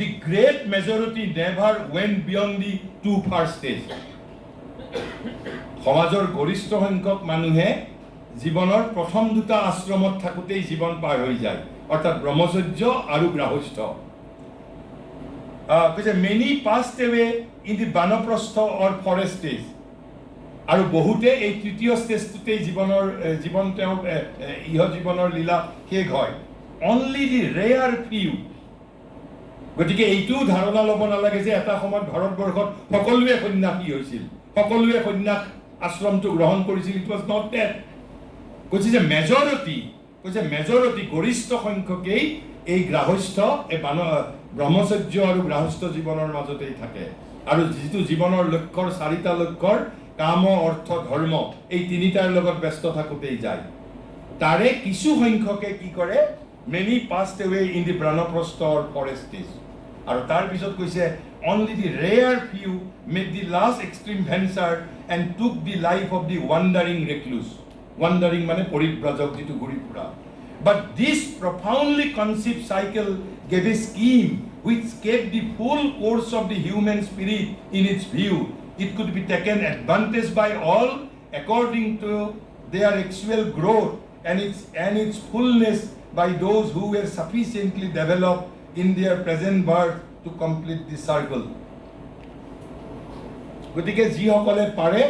The great majority never went beyond the 2 first stage. সমাজৰ গৰিষ্ঠ সংখ্যক মানুহে জীৱনৰ প্ৰথম 2টা আশ্ৰমত থাকোঁতেই জীৱন পাৰ হৈ যায়, অৰ্থাৎ ব্ৰহ্মচৰ্য আৰু গৃহস্থ। Many passed away in the বানপ্ৰস্থ or forest stage. আৰু বহুতে এই 3য় ষ্টেজটোতেই জীৱন তেওঁ ইহ জীৱনৰ লীলা শেষ হয়। Only the rare few. গতিকে এইটোও ধাৰণা ল'ব নালাগে যে এটা সময়ত ভাৰতবৰ্ষত সকলোৱে সন্ন্যাসী হৈছিল, সকলোৱে সন্ন্যাস আশ্ৰমটো গ্ৰহণ কৰিছিল। It was not that. কৈছে যে মেজৰিটি গৰিষ্ঠ সংখ্যকেই এই গৃহস্থ ব্ৰহ্মচৰ্য আৰু গৃহস্থ জীৱনৰ মাজতেই থাকে আৰু যিটো জীৱনৰ লক্ষ্যৰ 4টা লক্ষ্যৰ কাম অৰ্থ ধৰ্ম এই তিনিটাৰ লগত ব্যস্ত থাকোঁতেই যায় তাৰে কিছু সংখ্যকে কি কৰে many passed away in the বানপ্ৰস্থ or forestage আৰু তাৰ পিছত কৈছে only the rare few made the last extreme venture and took the life of the wandering recluse wandering মানে পৰিব্ৰাজক যিটো ঘূৰি ফুৰা but this profoundly conceived cycle gave a scheme which kept the full course of the human spirit in its view. It could be taken advantage by all according to their actual growth and its fullness by those who were sufficiently developed in their present birth to complete the circle. গতিকে যিসকলে পাৰে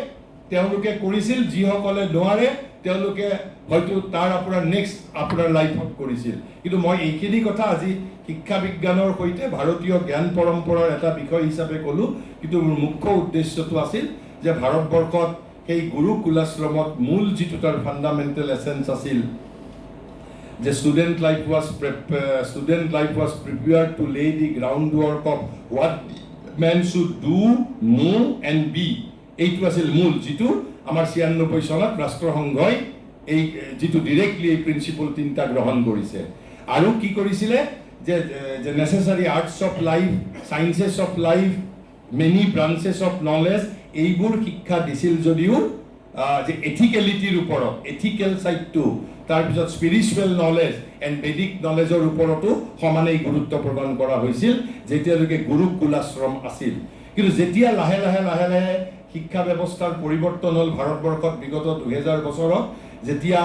তেওঁলোকে কৰিছিল যিসকলে নোৱাৰে তেওঁলোকে হয়তো তাৰ আপোনাৰ নেক্সট আপোনাৰ লাইফত কৰিছিল কিন্তু মই এইখিনি কথা আজি শিক্ষা বিজ্ঞানৰ সৈতে ভাৰতীয় জ্ঞান পৰম্পৰাৰ এটা বিষয় হিচাপে ক'লো কিন্তু মোৰ মুখ্য উদ্দেশ্যটো আছিল যে ভাৰতবৰ্ষত সেই গুৰুকুলাশ্ৰমত মূল যিটো তাৰ ফাণ্ডামেণ্টেল এছেন্স আছিল যে student life was prepared to lay the groundwork of what man should do, know and be. এইটো আছিল মূল যিটো আমাৰ 96 চনত ৰাষ্ট্ৰসংঘই এই যিটো ডিৰেক্টলি এই প্ৰিন্সিপল তিনিটা গ্ৰহণ কৰিছে আৰু কি কৰিছিলে যে necessary arts of life sciences of life many branches of knowledge এইবোৰ শিক্ষা দিছিল যদিও যে এথিকেলিটিৰ ওপৰত এথিকেল সাইডটো তাৰপিছত স্পিৰিচুৱেল নলেজ এণ্ড বেদিক নলেজৰ ওপৰতো সমানেই গুৰুত্ব প্ৰদান কৰা হৈছিল যেতিয়ালৈকে গুৰুকুলাশ্ৰম আছিল কিন্তু যেতিয়া লাহে লাহে শিক্ষা ব্যৱস্থাৰ পৰিৱৰ্তন হ'ল ভাৰতবৰ্ষত বিগত 2000 বছৰত যেতিয়া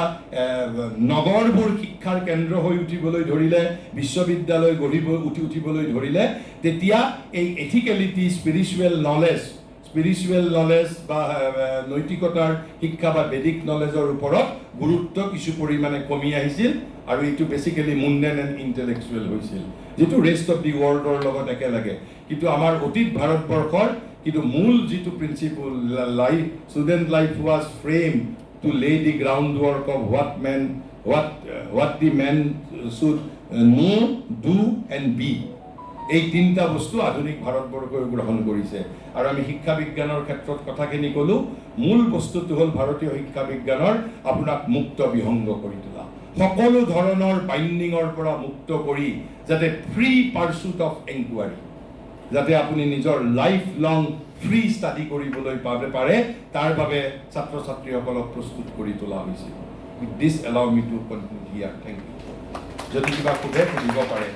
নগৰবোৰ শিক্ষাৰ কেন্দ্ৰ হৈ উঠিবলৈ ধৰিলে বিশ্ববিদ্যালয় গঢ়িব উঠিবলৈ ধৰিলে তেতিয়া এই এথিকেলিটি স্পিৰিচুৱেল নলেজ বা নৈতিকতাৰ শিক্ষা বা বেদিক নলেজৰ ওপৰত গুৰুত্ব কিছু পৰিমাণে কমি আহিছিল আৰু এইটো বেসিক্যালি মুন্ডেন এণ্ড ইণ্টেলেকচুৱেল হৈছিল যেটো ৰেষ্ট অফ দি ৱৰ্ল্ডৰ লগত একেলগে কিন্তু আমাৰ অতীত ভাৰতবৰ্ষৰ কিন্তু মূল যিটো principle life student life was frame to lay the groundwork of what the man should know, do and be. এই তিনিটা বস্তু আধুনিক ভাৰতবৰ্ষই গ্ৰহণ কৰিছে আৰু আমি শিক্ষা বিজ্ঞানৰ ক্ষেত্ৰত কথাখিনি ক'লো মূল বস্তুটো হ'ল ভাৰতীয় শিক্ষা বিজ্ঞানৰ আপোনাক মুক্ত বিহংগ কৰি তোলা সকলো ধৰণৰ বাইণ্ডিঙৰ পৰা মুক্ত কৰি যাতে ফ্ৰী পাৰচুট অফ এনকুৱাৰী যাতে আপুনি নিজৰ লাইফ লং ফ্ৰী ষ্টাডি কৰিবলৈ পাৰে তাৰ বাবে ছাত্ৰ ছাত্ৰীসকলক প্ৰস্তুত কৰি তোলা হৈছিল this allow me to conclude here thank you যদি কিবা সোধে সুধিব পাৰে